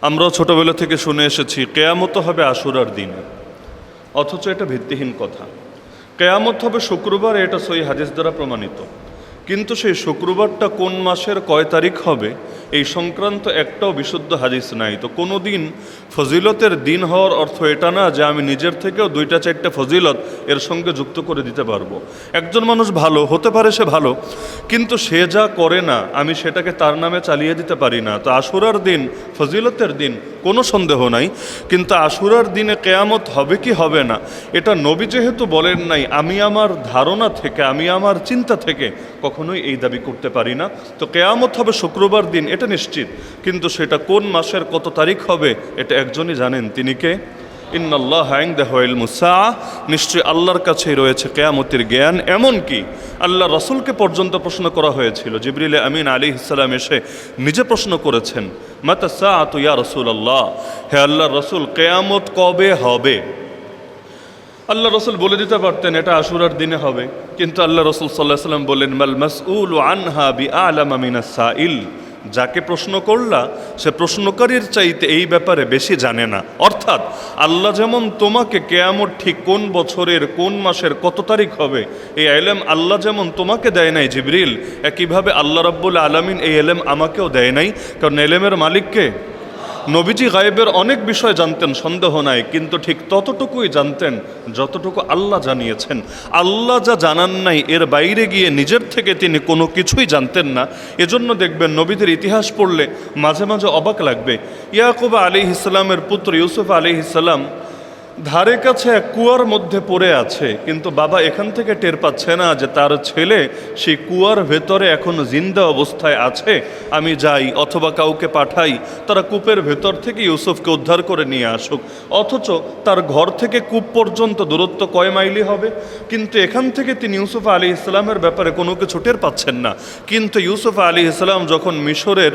আমরাও ছোটবেলা থেকে শুনে এসেছি কেয়ামত হবে আশুরার দিনে, অথচ এটা ভিত্তিহীন কথা। কেয়ামত হবে শুক্রবার, এটা সহিহ হাদিস দ্বারা প্রমাণিত, কিন্তু সেই শুক্রবারটা কোন মাসের কয় তারিখ হবে এই সংক্রান্ত একটাও বিশুদ্ধ হাদিস নাই। তো কোনো দিন ফজিলতের দিন হওয়ার অর্থ এটা না যে আমি নিজের থেকেও 2-4টা ফজিলত এর সঙ্গে যুক্ত করে দিতে পারবো। একজন মানুষ ভালো হতে পারে, সে ভালো, কিন্তু সে যা করে না আমি সেটাকে তার নামে চালিয়ে দিতে পারি না। তো আশুরার দিন ফজিলতের দিন, কোনো সন্দেহ নাই, কিন্তু আশুরার দিনে কেয়ামত হবে কি হবে না এটা নবী যেহেতু বলেন নাই, আমি আমার ধারণা থেকে, আমি আমার চিন্তা থেকে কখনোই এই দাবি করতে পারি না। তো কেয়ামত হবে শুক্রবার দিন, এটা নিশ্চিত, কিন্তু সেটা কোন মাসের কত তারিখ হবে এটা একজনই জানেন, তিনি কে? ইন্নাল্লাহ ইনদাহু ইলমুস সাআহ, নিশ্চয়ই আল্লাহর কাছেই রয়েছে কেয়ামতের জ্ঞান। এমনকি আল্লাহ রসুলকে পর্যন্ত প্রশ্ন করা হয়েছিল, জিবরিল আমিন আলাইহিস সালাম এসে নিজে প্রশ্ন করেছেন, মাতা সাআতু ইয়া রাসূলুল্লাহ, হে আল্লাহর রসুল কেয়ামত কবে হবে? আল্লাহ রসুল বলে দিতে পারতেন এটা আশুরার দিনে হবে, কিন্তু আল্লাহ রসুল সাল্লাল্লাহু আলাইহি ওয়াসাল্লাম বললেন, মাল মাসউলু আনহা বিআলামা মিনাস সাইল, যাকে প্রশ্ন করলা সে প্রশ্নকারীর চাইতে এই ব্যাপারে বেশি জানে না। অর্থাৎ আল্লাহ যেমন তোমাকে কেয়ামত ঠিক কোন বছরের কোন মাসের কত তারিখ হবে এই ইলম আল্লাহ যেমন তোমাকে দেয় নাই জিবরিল, একইভাবে আল্লাহ রাব্বুল আলামিন এই ইলম আমাকেও দেয় নাই, কারণ ইলমের মালিক কে? নবীজি গায়েবের অনেক বিষয় জানতেন, সন্দেহ নাই, কিন্তু ঠিক ততটুকুই জানতেন যতটুকু আল্লাহ জানিয়েছেন। আল্লাহ যা জানান নাই এর বাইরে গিয়ে নিজের থেকে তিনি কোনো কিছুই জানতেন না। এজন্য দেখবেন নবীদের ইতিহাস পড়লে মাঝে মাঝে অবাক লাগবে। ইয়াকুব আলাইহিস সালামের পুত্র ইউসুফ আলাইহিস সালাম ধারে কাছে এক কুয়ার মধ্যে পড়ে আছে, কিন্তু বাবা এখান থেকে টের পাচ্ছে না যে তার ছেলে সেই কুয়ার ভেতরে এখন জিন্দা অবস্থায় আছে। আমি যাই অথবা কাউকে পাঠাই, তারা কূপের ভেতর থেকে ইউসুফকে উদ্ধার করে নিয়ে আসুক। অথচ তার ঘর থেকে কূপ পর্যন্ত দূরত্ব কয় মাইলি হবে, কিন্তু এখান থেকে তিনি ইউসুফ আলাইহিস সালামের ব্যাপারে কোনো কিছু টের পাচ্ছেন না। কিন্তু ইউসুফ আলাইহিস সালাম যখন মিশরের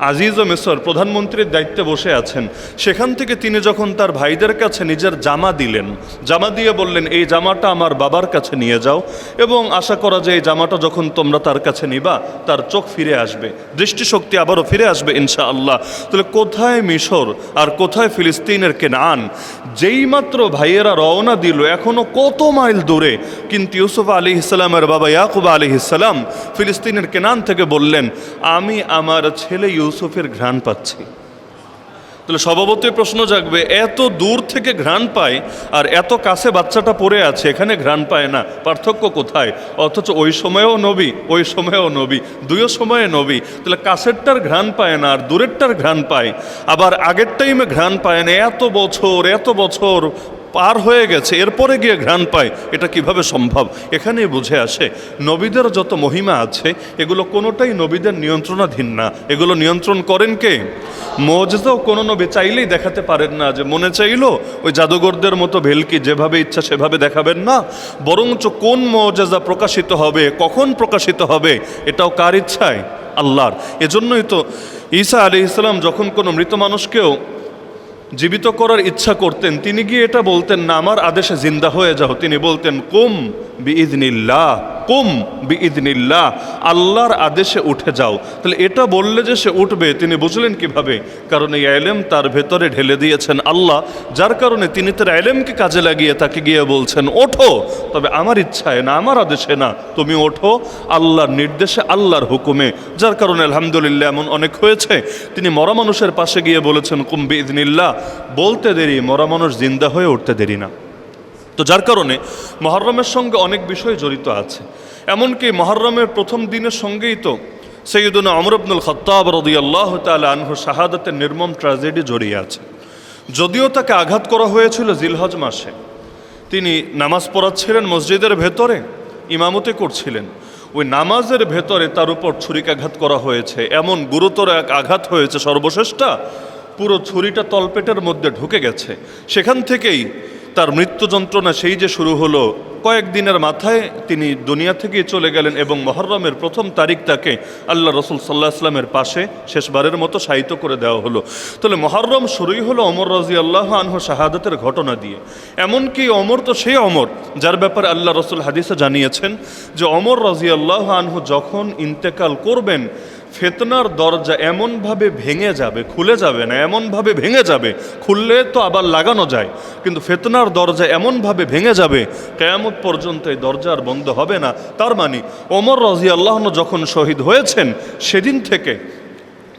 আজিজ ও মিশর প্রধানমন্ত্রীর দায়িত্বে বসে আছেন, সেখান থেকে তিনি যখন তার ভাইদের কাছে নিজের জামা দিলেন, জামা দিয়ে বললেন এই জামাটা আমার বাবার কাছে নিয়ে যাও, এবং আশা করা যায় এই জামাটা যখন তোমরা তার কাছে নিবা তার চোখ ফিরে আসবে, দৃষ্টিশক্তি আবারও ফিরে আসবে ইনশাআল্লাহ। তাহলে কোথায় মিশর আর কোথায় ফিলিস্তিনের কেনান? যেই মাত্র ভাইয়েরা রওনা দিল, এখনো কত মাইল দূরে, কিন্তু ইউসুফ আলাইহিস সালামের বাবা ইয়াকুব আলাইহিস সালাম ফিলিস্তিনের কেনান থেকে বললেন, আমি আমার ছেলে ইউসুফের ঘ্রাণ পাচ্ছি। তাহলে স্বভাবতই প্রশ্ন জাগবে, এত দূর থেকে ঘ্রাণ পায় আর এত কাছে বাচ্চাটা পড়ে আছে, এখানে ঘ্রাণ পায় না, পার্থক্য কোথায়? অথচ ওই সময়েও নবী, ওই সময়েও নবী, দুইও সময়ে নবী। তাহলে কাছেরটার ঘ্রাণ পায় না আর দূরেরটার ঘ্রাণ পায়, আবার আগের টাইমে ঘ্রাণ পায় না, এত বছর পার হয়ে গেছে এরপরে গিয়ে ঘ্রাণ পায়, এটা কিভাবে সম্ভব? এখানেই বুঝে আসে নবীদের যত মহিমা আছে এগুলো কোনোটাই নবীদের নিয়ন্ত্রণাধীন না, এগুলো নিয়ন্ত্রণ করেন কে? মুজিজাও কোনো নবী চাইলেই দেখাতে পারেন না, যে মনে চাইলো ওই জাদুঘরদের মতো ভেলকি যেভাবে ইচ্ছা সেভাবে দেখাবেন না, বরঞ্চ কোন মুজিজা প্রকাশিত হবে, কখন প্রকাশিত হবে, এটাও কার ইচ্ছায়? আল্লাহর। এজন্যই তো ঈসা আলাইহিস সালাম যখন কোনো মৃত মানুষকেও জীবিত করার ইচ্ছা করতেন, তিনি গিয়ে এটা বলতেন না আমার আদেশে জিন্দা হয়ে যাও, তিনি বলতেন কুম বিইذনিল্লাহ, কুম বিইذনিল্লাহ, আল্লাহর আদেশে উঠে যাও। তাহলে এটা বললে যে সে উঠবে তিনি বুঝলেন কিভাবে? কারণ এই ইলম তার ভেতরে ঢেলে দিয়েছেন আল্লাহ, যার কারণে তিনি তার ইলমকে কাজে লাগিয়ে তাকে গিয়ে বলছেন ওঠো, তবে আমার ইচ্ছায় না, আমার আদেশে না, তুমি ওঠো আল্লাহর নির্দেশে, আল্লাহর হুকুমে। যার কারণে আলহামদুলিল্লাহ এমন অনেক হয়েছে তিনি মরা মানুষের পাশে গিয়ে বলেছেন কুম বিইذনিল্লাহ, বলতে দেরি, মরা মানুষ জিন্দা হয়ে উঠতে দেরি না। তো যার কারণে মুহররমের সঙ্গে অনেক বিষয় জড়িত আছে। এমনকি মুহররমের প্রথম দিনের সঙ্গেই তো সাইয়্যিদুনা ওমর ইবনুল খাত্তাব রাদিয়াল্লাহু তাআলা আনহু শাহাদাতের নির্মম ট্র্যাজেডি জড়িয়ে আছে। যদিও তাকে আঘাত করা হয়েছিল জিলহজ মাসে, তিনি নামাজ পড়াচ্ছিলেন মসজিদের ভেতরে, ইমামতি করছিলেন, ওই নামাজের ভেতরে তার উপর ছুরিকাঘাত করা হয়েছে, এমন গুরুতর এক আঘাত হয়েছে, সর্বশেষটা পুরো ছুরিটা তলপেটের মধ্যে ঢুকে গেছে। সেখান থেকেই তার মৃত্যু যন্ত্রণা সেই যে শুরু হলো, কয়েকদিনের মাথায় তিনি দুনিয়া থেকে চলে গেলেন, এবং মুহররমের প্রথম তারিখ তাকে আল্লাহ রসুল সাল্লাল্লাহু আলাইহি ওয়াসাল্লামের পাশে শেষবারের মতো শায়িত করে দেওয়া হলো। তাহলে মুহররম শুরুই হলো ওমর রাদিয়াল্লাহু আনহু শাহাদাতের ঘটনা দিয়ে। এমনকি ওমর তো সেই ওমর যার ব্যাপারে আল্লাহ রসুল হাদিসে জানিয়েছেন যে ওমর রাদিয়াল্লাহু আনহু যখন ইন্তেকাল করবেন ফিতনার দরজা এমনভাবে ভেঙে যাবে, খুলে যাবে না, এমনভাবে ভেঙে যাবে, খুললে তো আবার লাগানো যায়, কিন্তু ফিতনার দরজা এমনভাবে ভেঙে যাবে কিয়ামত পর্যন্ত এই দরজা আর বন্ধ হবে না। তার মানে ওমর রাদিয়াল্লাহু আনহু যখন শহীদ হয়েছেন সেদিন থেকে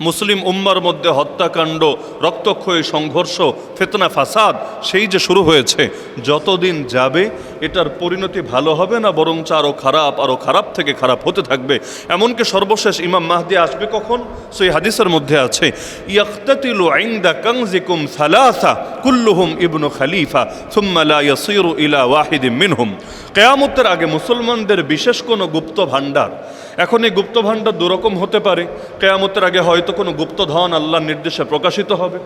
মুসলিম উম্মার মধ্যে হত্যাকাণ্ড, রক্তক্ষয়ী, সংঘর্ষ, ফিতনা, ফাসাদ সেই যে শুরু হয়েছে, যতদিন যাবে এটার পরিণতি ভালো হবে না, বরঞ্চ আরও খারাপ থেকে খারাপ হতে থাকবে। এমনকি সর্বশেষ ইমাম মাহদি আসবে কখন? সেই হাদিসের মধ্যে আছে, ইয়াকতাতিলু ইনদা কানজিকুম সালাসা কুল্লুহুম ইবনু খলিফা সুম্মা লা ইয়াসিরু ইলা ওয়াহিদিন মিনহুম। কিয়ামতের আগে মুসলমানদের বিশেষ কোনো গুপ্ত ভাণ্ডার, এখন এই গুপ্ত ভাণ্ডার দুরকম হতে পারে। কিয়ামতের আগে হয়তো কোনো গুপ্তধন আল্লাহর নির্দেশে প্রকাশিত হবে,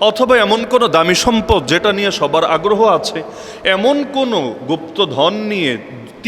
অথবা এমন কোনো দামি সম্পদ যেটা নিয়ে সবার আগ্রহ আছে, এমন কোনো গুপ্তধন নিয়ে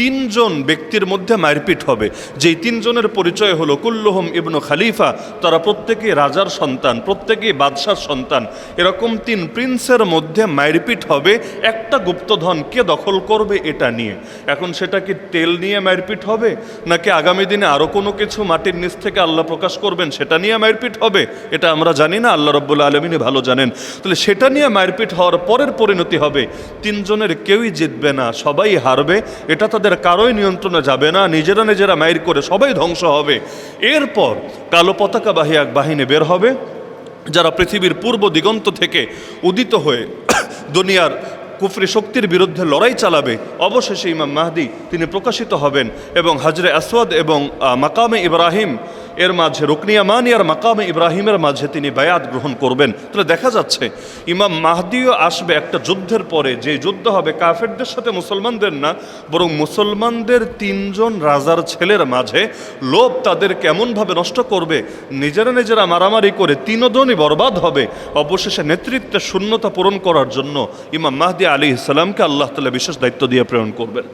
তিনজন ব্যক্তির মধ্যে মারপিট হবে, যেই তিনজনের পরিচয় হলো কুল্লুহুম ইবনু খলিফা, তারা প্রত্যেকেই রাজার সন্তান, প্রত্যেকেই বাদশার সন্তান। এরকম তিন প্রিন্সের মধ্যে মারপিট হবে একটা গুপ্তধন কে দখল করবে এটা নিয়ে। এখন সেটা কি তেল নিয়ে মারপিট হবে, নাকি আগামী দিনে আরও কোনো কিছু মাটির নিচ থেকে আল্লাহ প্রকাশ করবেন সেটা নিয়ে মারপিট হবে, এটা আমরা জানি না, আল্লাহ রাব্বুল আলামিন ভালো জানেন। তাহলে সেটা নিয়ে মারপিট হওয়ার পরের পরিণতি হবে তিনজনের কেউই জিতবে না, সবাই হারবে। এটা তাদের কারোই নিয়ন্ত্রণে যাবে না, নিজেরা মাইর করে সবাই ধ্বংস হবে। এরপর কালো পতাকাবাহী এক বাহিনী বের হবে, যারা পৃথিবীর পূর্ব দিগন্ত থেকে উদিত হয়ে দুনিয়ার কুফরি শক্তির বিরুদ্ধে লড়াই চালাবে। অবশেষে ইমাম মাহদি তিনি প্রকাশিত হবেন এবং হাজরে আসওয়াদ এবং মাকামে ইব্রাহিম এর মাঝে, রুকনিয়ামানি আর মাকামে ইব্রাহিমের মাঝে তিনি বায়াত গ্রহণ করবেন। তাহলে দেখা যাচ্ছে ইমাম মাহদিও আসবে একটা যুদ্ধের পরে, যে যুদ্ধ হবে কাফেরদের সাথে মুসলমানদের না, বরং মুসলমানদের তিনজন রাজার ছেলের মাঝে। লোভ তাদের কেমনভাবে নষ্ট করবে, নিজেরা মারামারি করে তিনজনই বরবাদ হবে। অবশেষে নেতৃত্বের শূন্যতা পূরণ করার জন্য ইমাম মাহদি আলাইহিস সালামকে আল্লাহ তাআলা বিশেষ দায়িত্ব দিয়ে প্রেরণ করবেন।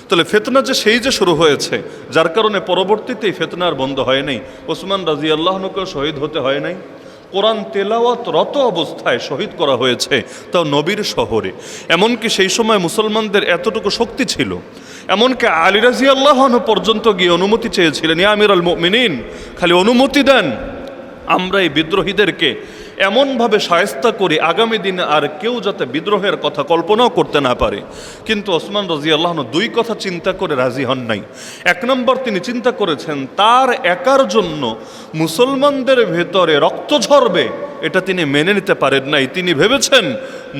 তাহলে ফিতনা যে সেই যে শুরু হয়েছে, যার কারণে পরবর্তীতে এই ফিতনা আর বন্ধ হয় নাই। ওসমান রাদিয়াল্লাহু আনহুকে শহীদ হতে হয় নাই, কোরআন তেলাওয়াতরত অবস্থায় শহীদ করা হয়েছে, তাও নবীর শহরে। এমনকি সেই সময় মুসলমানদের এতটুকু শক্তি ছিল, এমনকি আলী রাদিয়াল্লাহু আনহু পর্যন্ত গিয়ে অনুমতি চেয়েছিলেন, ইয়া আমিরুল মুমিনিন, খালি অনুমতি দেন, আমরা এই বিদ্রোহীদেরকে এমনভাবে শায়েস্তা করি আগামী দিনে আর কেউ যাতে বিদ্রোহের কথা কল্পনাও করতে না পারে। কিন্তু ওসমান রাদিয়াল্লাহু আনহু দুই কথা চিন্তা করে রাজি হন নাই। এক নম্বর, তিনি চিন্তা করেছেন তার একার জন্য মুসলমানদের ভেতরে রক্ত ঝরবে, এটা তিনি মেনে নিতে পারেন নাই। তিনি ভেবেছেন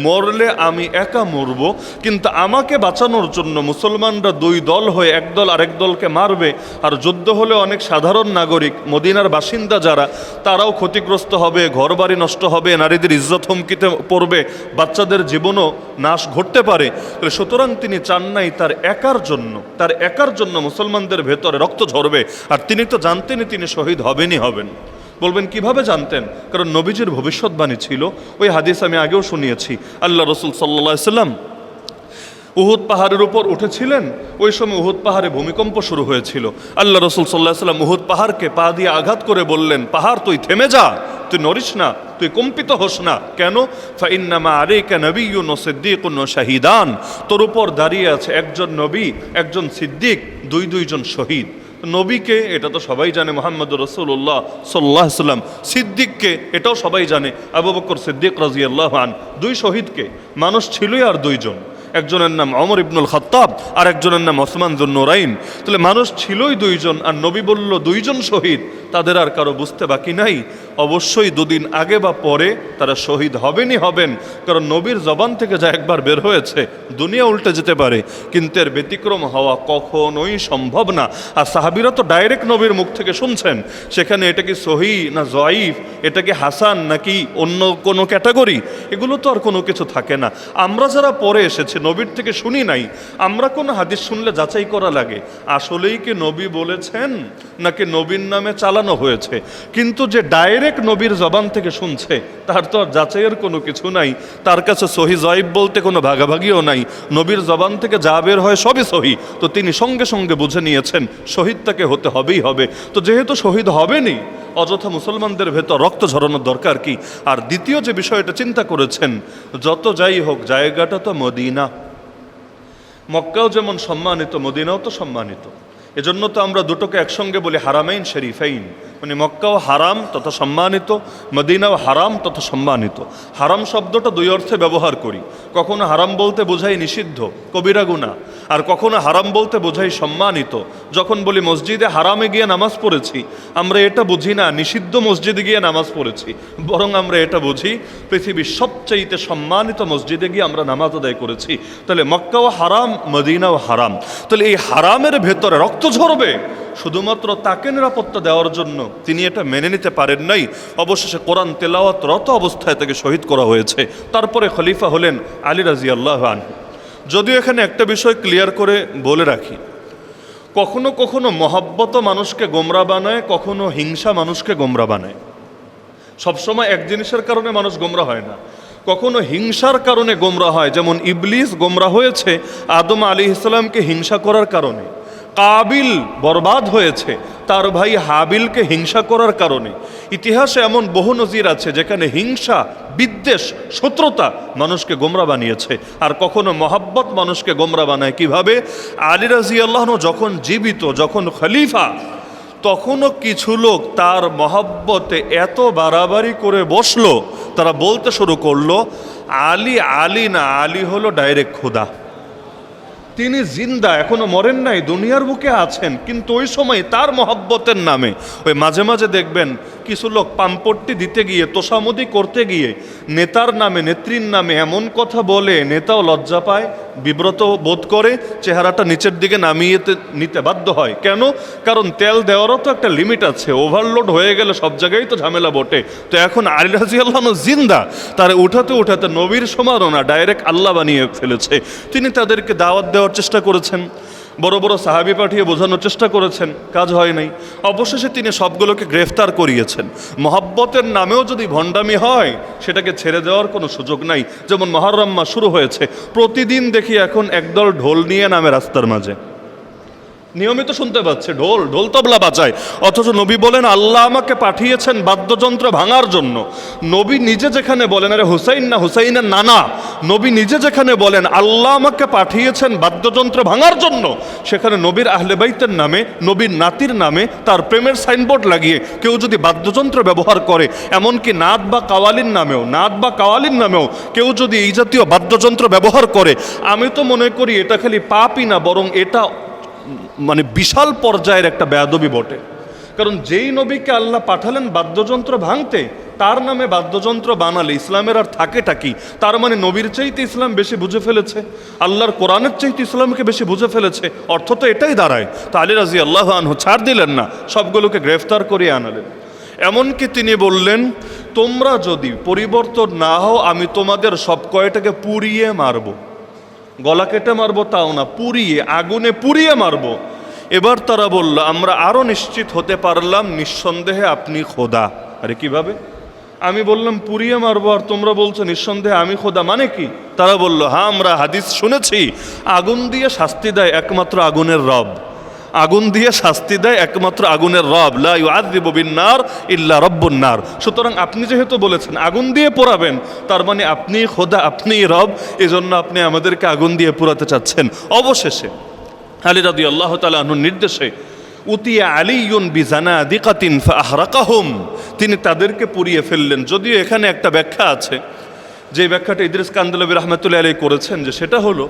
মরলে আমি একা মরব, কিন্তু আমাকে বাঁচানোর জন্য মুসলমানরা দুই দল হয়ে এক দল আরেক দলকে মারবে, আর যুদ্ধ হলে অনেক সাধারণ নাগরিক মদিনার বাসিন্দা যারা, তারাও ক্ষতিগ্রস্ত হবে, ঘরবাড়ি নষ্ট হবে, নারীদের ইজ্জত হুমকিতে পড়বে, বাচ্চাদের জীবনও নাশ ঘটতে পারে। সুতরাং তিনি চান নাই তার একার জন্য মুসলমানদের ভেতরে রক্ত ঝরবে। আর তিনি তো জানতেনই তিনি শহীদ হবেনই হবেন। বলবেন কিভাবে জানতেন? কারণ নবীজির ভবিষ্যৎবাণী ছিল। ওই হাদিস আমি আগেও শুনিয়েছি, আল্লাহ রসুল সাল্লাল্লাহু আলাইহি ওয়াসাল্লাম উহুদ পাহাড়ের উপর উঠেছিলেন, ওই সময় উহুদ পাহাড়ে ভূমিকম্প শুরু হয়েছিল। আল্লাহ রসুল সাল্লাল্লাহু আলাইহি ওয়াসাল্লাম উহুদ পাহাড়কে পা দিয়ে আঘাত করে বললেন, পাহাড় তুই থেমে যা, তুই নড়িস না, তুই কম্পিত হোস না। কেন? ফাইন্নামা আলাইকা নাবিয়্যুন ওয়া সিদ্দীকুন ওয়া শাহীদান, তোর উপর দাঁড়িয়ে আছে একজন নবী, একজন সিদ্দিক, দুইজন শহীদ। নবীকে এটা তো সবাই জানে, মুহাম্মদুর রাসূলুল্লাহ সাল্লাল্লাহু আলাইহি ওয়াসাল্লাম। সিদ্দিককে এটাও সবাই জানে, আবু বকর সিদ্দিক রাদিয়াল্লাহু আনহু। দুই শহীদকে, মানুষ ছিলই আর দুইজন, একজনের নাম ওমর ইবনুল খাত্তাব আর একজনের নাম ওসমান যুন্নুরাইন। তাহলে মানুষ ছিলই দুইজন, আর নবী বলল দুইজন শহীদ, তাদের আর কারো বুঝতে বাকি নাই। অবশ্যই দুদিন আগে বা পরে তারা শহীদ হবেনই হবেন, কারণ নবীর জবান থেকে যা একবার বের হয়েছে দুনিয়া উল্টে যেতে পারে, কিন্তু এর ব্যতিক্রম হওয়া কখনোই সম্ভব না। আর সাহাবীরা তো ডাইরেক্ট নবীর মুখ থেকে শুনছেন, সেখানে এটা কি সহিহ না জয়ীফ, এটা কি হাসান নাকি অন্য কোনো ক্যাটাগরি, এগুলো তো আর কোনো কিছু থাকে না। আমরা যারা পরে এসেছে, নবীর থেকে শুনি নাই, আমরা কোনো হাদিস শুনলে যাচাই করা লাগে আসলেই কি নবী বলেছেন নাকি নবীর নামে চালানো হয়েছে। কিন্তু যে ডাইরেক্ট নবীর জবান থেকে শুনছে, তার তো আর যাচাইয়ের কোনো কিছু নাই, তার কাছে সহি জয়ীব বলতে কোনো ভাগাভাগিও নাই। নবীর জবান থেকে যা বের হয় সবই সহি, তো তিনি সঙ্গে সঙ্গে বুঝে নিয়েছেন শহীদ তাকে হতে হবেই হবে। তো যেহেতু শহীদ হবেনি, অযথা মুসলমানদের ভেতর রক্ত ঝরানোর দরকার কি? আর দ্বিতীয় যে বিষয়টা চিন্তা করেছেন, যত যাই হোক জায়গাটা তো মদিনা, মক্কাও যেমন সম্মানিত, মদিনাও তো সম্মানিত। এজন্য তো আমরা দুটোকে একসঙ্গে বলি হারামাইন শরীফাইন, মানে মক্কাও হারাম তথা সম্মানিত, মদিনাও হারাম তথা সম্মানিত। হারাম শব্দটা দুই অর্থে ব্যবহার করি। কখনো হারাম বলতে বোঝাই নিষিদ্ধ, কবিরা গুনাহ, আর কখনো হারাম বলতে বোঝাই সম্মানিত। যখন বলি মসজিদে হারামে গিয়ে নামাজ পড়েছি, আমরা এটা বুঝি না নিষিদ্ধ মসজিদে গিয়ে নামাজ পড়েছি, বরং আমরা এটা বুঝি পৃথিবীর সবচাইতে সম্মানিত মসজিদে গিয়ে আমরা নামাজ আদায় করেছি। তাহলে মক্কাও হারাম, মদিনাও হারাম। তাহলে এই হারামের ভেতরে রক্ত ঝরবে শুধুমাত্র তাকে নিরাপত্তা দেওয়ার জন্য। তিনি এটা মেনে নিতে পারেন নাই, অবশেষে কোরআন তেলাওয়াতরত অবস্থায় তাকে শহীদ করা হয়েছে। তারপরে খলিফা হলেন আলী রাদিয়াল্লাহু আনহু। যদিও এখানে একটা বিষয় ক্লিয়ার করে বলে রাখি, কখনো কখনো মহব্বত মানুষকে গোমরা বানায়, কখনো হিংসা মানুষকে গোমরা বানায়। সবসময় এক জিনিসের কারণে মানুষ গোমরা হয় না, কখনো হিংসার কারণে গোমরা হয়। যেমন ইবলিস গোমরা হয়েছে আদম আলাইহিস সালামকে হিংসা করার কারণে, কাবিল বরবাদ হয়েছে তার ভাই হাবিলকে হিংসা করার কারণে। ইতিহাসে এমন বহু নজির আছে যেখানে হিংসা, বিদ্বেষ, শত্রুতা মানুষকে গোমরা বানিয়েছে। আর কখনো মহাব্বত মানুষকে গোমরা বানায়। কিভাবে? আলী রাদিয়াল্লাহু আনহু যখন জীবিত, যখন খলিফা, তখনও কিছু লোক তার মহব্বতে এত বাড়াবাড়ি করে বসলো, তারা বলতে শুরু করলো আলী আলী না, আলী হলো ডাইরেক্ট খোদা, তিনি জিন্দা, এখনো মরেন নাই, দুনিয়ার বুকে আছেন। কিন্তু ওই সময় তার মহব্বতের নামে ওই মাঝে মাঝে দেখবেন কিছু লোক পাম্পট্টি দিতে গিয়ে, তোষামোদি করতে গিয়ে নেতার নামে, নেত্রীর নামে এমন কথা বলে, নেতাও লজ্জা পায়, বিব্রত বোধ করে, চেহারাটা নিচের দিকে নামিয়ে নিতে বাধ্য হয়। কেন? কারণ তেল দেওয়ারও তো একটা লিমিট আছে, ওভারলোড হয়ে গেলে সব জায়গায় তো ঝামেলা বটে। তো এখন আলী রাদিয়াল্লাহু আনহু জিন্দা, তারা উঠাতে উঠাতে নবীর সমানও না, ডাইরেক্ট আল্লাহ বানিয়ে ফেলেছে। তিনি তাদেরকে দাওয়াত দেওয়ার চেষ্টা করেছেন, বড় বড় সাহাবী পাঠিয়ে বোঝানোর চেষ্টা করেছেন, কাজ হয় নাই। অবশেষে তিনি সবগুলোকে গ্রেফতার করিয়েছেন। মহব্বতের নামেও যদি ভণ্ডামি হয়, সেটাকে ছেড়ে দেওয়ার কোনো সুযোগ নাই। যেমন মুহররম মাস শুরু হয়েছে, প্রতিদিন দেখি এখন একদল ঢোল নিয়ে নামে রাস্তার মাঝে, নিয়মিত শুনতে পাচ্ছে ঢোল, ঢোল তবলা বাজায়। অথচ নবী বলেন আল্লাহ আমাকে পাঠিয়েছেন বাদ্যযন্ত্র ভাঙার জন্য। নবী নিজে যেখানে বলেন, আরে হুসাইন না, হুসাইনের নানা, নবী নিজে যেখানে বলেন আল্লাহ আমাকে পাঠিয়েছেন বাদ্যযন্ত্র ভাঙার জন্য, সেখানে নবীর আহলে বাইতের নামে, নবীর নাতির নামে, তার প্রেমের সাইনবোর্ড লাগিয়ে কেউ যদি বাদ্যযন্ত্র ব্যবহার করে, এমনকি নাত বা কাওয়ালির নামেও কেউ যদি এই জাতীয় বাদ্যযন্ত্র ব্যবহার করে, আমি তো মনে করি এটা খালি পাপই না, বরং এটা মানে বিশাল পর্যায়ের একটা বেয়াদবি বটে। কারণ যেই নবীকে আল্লাহ পাঠালেন বাদ্যযন্ত্র ভাঙতে, তার নামে বাদ্যযন্ত্র বানালে ইসলামের আর থাকেটা কি? তার মানে নবীর চাইতে ইসলাম বেশি বুঝে ফেলেছে, আল্লাহর কোরআনের চাইতে ইসলামকে বেশি বুঝে ফেলেছে। অর্থ তো এটাই দাঁড়ায়। তো আলী রাদিয়াল্লাহু আনহু ছাড় দিলেন না, সবগুলোকে গ্রেফতার করে আনালেন। এমনকি তিনি বললেন, তোমরা যদি পরিবর্তন না হও, আমি তোমাদের সব কয়টাকে পুড়িয়ে মারবো। গলা কেটে মারবো তাও না, পুড়িয়ে, আগুনে পুড়িয়ে মারবো। এবার তারা বলল, আমরা আরো নিশ্চিত হতে পারলাম নিঃসন্দেহে আপনি খোদা। আরে কিভাবে? আমি বললাম পুড়িয়ে মারবো, আর তোমরা বলছো নিঃসন্দেহে আমি খোদা, মানে কি? তারা বলল, হ্যাঁ আমরা হাদিস শুনেছি, আগুন দিয়ে শাস্তি দেয় একমাত্র আগুনের রব, আগুন দিয়ে শাস্তি দেয় একমাত্র আগুনের রব, লা ইউআযযিবু বিন-নার ইল্লা রাব্বুন নার। সুতরাং আপনি যেহেতু বলেছেন আগুন দিয়ে পোড়াবেন, তার মানে আপনি খোদা, আপনি রব, এজন্য আপনি আমাদেরকে আগুন দিয়ে পোড়াতে চাচ্ছেন। অবশেষে আলী রাদিয়াল্লাহু তাআলা আনহুর নির্দেশে উতিয়া আলিয়ুন বিজানাদিকাতিন ফাআহরাকাহুম, তিনি তাদেরকে পুড়িয়ে ফেললেন। যদিও এখানে একটা ব্যাখ্যা আছে, যে ব্যাখ্যাটা ইদ্রিস কান্দলাবী রাহমাতুল্লাহি আলাইহি করেছেন, যে সেটা হলো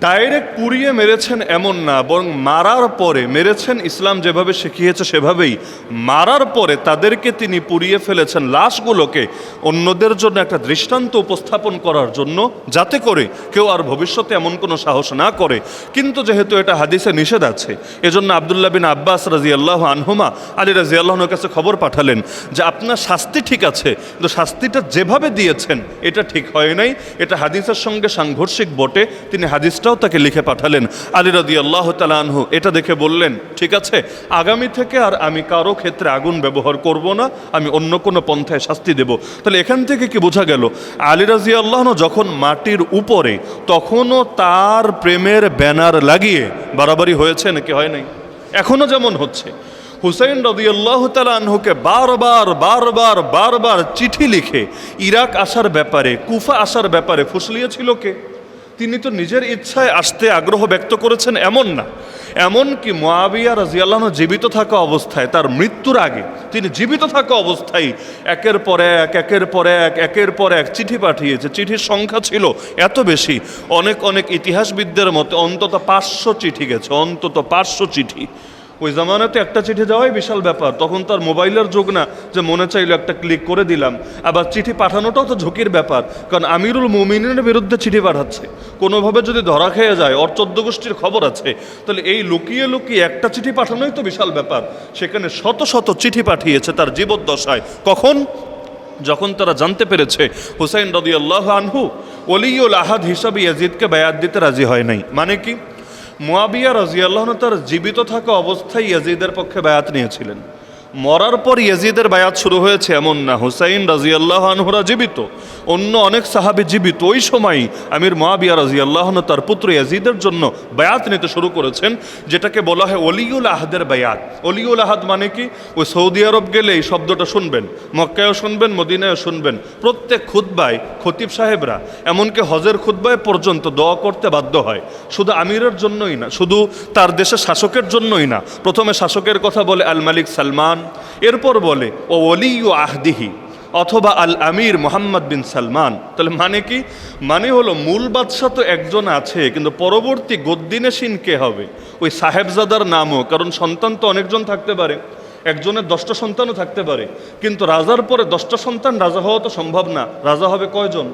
ডাইরেক্ট পুড়িয়ে মেরেছেন এমন না, বরং মারার পরে মেরেছেন, ইসলাম যেভাবে শিখিয়েছে সেভাবেই মারার পরে তাদেরকে তিনি পুড়িয়ে ফেলেছেন, লাশগুলোকে অন্যদের জন্য একটা দৃষ্টান্ত উপস্থাপন করার জন্য, যাতে করে কেউ আর ভবিষ্যতে এমন কোনো সাহস না করে। কিন্তু যেহেতু এটা হাদিসে নিষেধ আছে, এজন্য আব্দুল্লাহ বিন আব্বাস রাদিয়াল্লাহু আনহুমা আলী রাদিয়াল্লাহু আনহুর কাছে খবর পাঠালেন যে আপনার শাস্তি ঠিক আছে, কিন্তু শাস্তিটা যেভাবে দিয়েছেন এটা ঠিক হয় নাই, এটা হাদিসের সঙ্গে সাংঘর্ষিক বটে। তিনি হাদিসটাও তাকে লিখে পাঠালেন। আলী রাদিয়াল্লাহু তাআলা আনহু এটা দেখে বললেন, ঠিক আছে, আগামী থেকে আর আমি কারো ক্ষেত্রে আগুন ব্যবহার করব না, আমি অন্য কোনো পন্থায় শাস্তি দেব। তাহলে এখান থেকে কি বোঝা গেল, আলী রাদিয়াল্লাহু আনহু যখন মাটির উপরে, তখনও তার প্রেমের ব্যানার লাগিয়ে বাড়াবাড়ি হয়েছে নাকি হয় নাই? এখনো যেমন হচ্ছে। হুসাইন রাদিয়াল্লাহু তাআলা আনহুকে বারবার চিঠি লিখে ইরাক আসার ব্যাপারে, কুফা আসার ব্যাপারে ফুসলিয়েছিল কে? তিনি তো নিজের ইচ্ছায় আসতে আগ্রহ ব্যক্ত করেছেন এমন না, এমনকি মুআবিয়া রাদিয়াল্লাহু আনহু জীবিত থাকা অবস্থায়, তার মৃত্যুর আগে তিনি জীবিত থাকা অবস্থায় একের পর এক চিঠি পাঠিয়েছে। চিঠির সংখ্যা ছিল এত বেশি, অনেক ইতিহাসবিদদের মতে অন্তত 500 চিঠি গেছে, অন্তত 500 চিঠি। ওই জামানাতে একটা চিঠি যাওয়াই বিশাল ব্যাপার, তখন তার মোবাইলের যুগ না যে মনে চাইলো একটা ক্লিক করে দিলাম। আবার চিঠি পাঠানোটাও তো ঝুঁকির ব্যাপার, কারণ আমিরুল মুমিনের বিরুদ্ধে চিঠি পাঠাচ্ছে, কোনোভাবে যদি ধরা খেয়ে যায়, ওর 14 গোষ্ঠীর খবর আছে, তাহলে এই লুকিয়ে একটা চিঠি পাঠানোই তো বিশাল ব্যাপার। সেখানে শত চিঠি পাঠিয়েছে তার জীবদ্দশায়। কখন? যখন তারা জানতে পেরেছে হুসাইন রাদিয়াল্লাহু আনহু ওলিউল আহাদ হিসাবে ইয়াজিদকে বায়াত দিতে রাজি হয় নাই। মানে কি? মুআবিয়া রাদিয়াল্লাহু আনহু তার জীবিত থাকা অবস্থায় ইয়াজিদের পক্ষে বায়াত নিয়েছিলেন। মরার পর ইয়াজিদের বায়াত শুরু হয়েছে এমন না। হুসাইন রাদিয়াল্লাহু আনহুরা জীবিত, অন্য অনেক সাহাবী জীবিত, ওই সময়ই আমির মুআবিয়া রাদিয়াল্লাহু আনহু তার পুত্র ইয়াজিদের জন্য বায়াত নিতে শুরু করেছেন, যেটাকে বলা হয় ওলিউল আহাদের বায়াত। ওলিউল আহাদ মানে কি? ওই সৌদি আরব গেলে এই শব্দটা শুনবেন, মক্কায়ও শুনবেন, মদিনায়ও শুনবেন। প্রত্যেক খুতবায় খতিব সাহেবরা, এমনকি হজের খুতবায় পর্যন্ত দোয়া করতে বাধ্য হয়, শুধু আমিরের জন্যই না, শুধু তার দেশের শাসকের জন্যই না। প্রথমে শাসকের কথা বলে আল মালিক সালমান, এরপর বলে ও ওলিউ আহদিহি অথবা আল আমির মোহাম্মদ বিন সালমান। তাহলে মানে কি? মানে হলো মূল বাদশাহ তো একজন আছে, কিন্তু পরবর্তী গদ্দিনেশীন কে হবে? ওই সাহেবজাদার নামও, কারণ সন্তান তো অনেকজন থাকতে পারে, একজনের 10টা সন্তানও থাকতে পারে, কিন্তু রাজার পরে 10টা সন্তান রাজা হওয়া তো সম্ভব না। রাজা হবে কয়জন?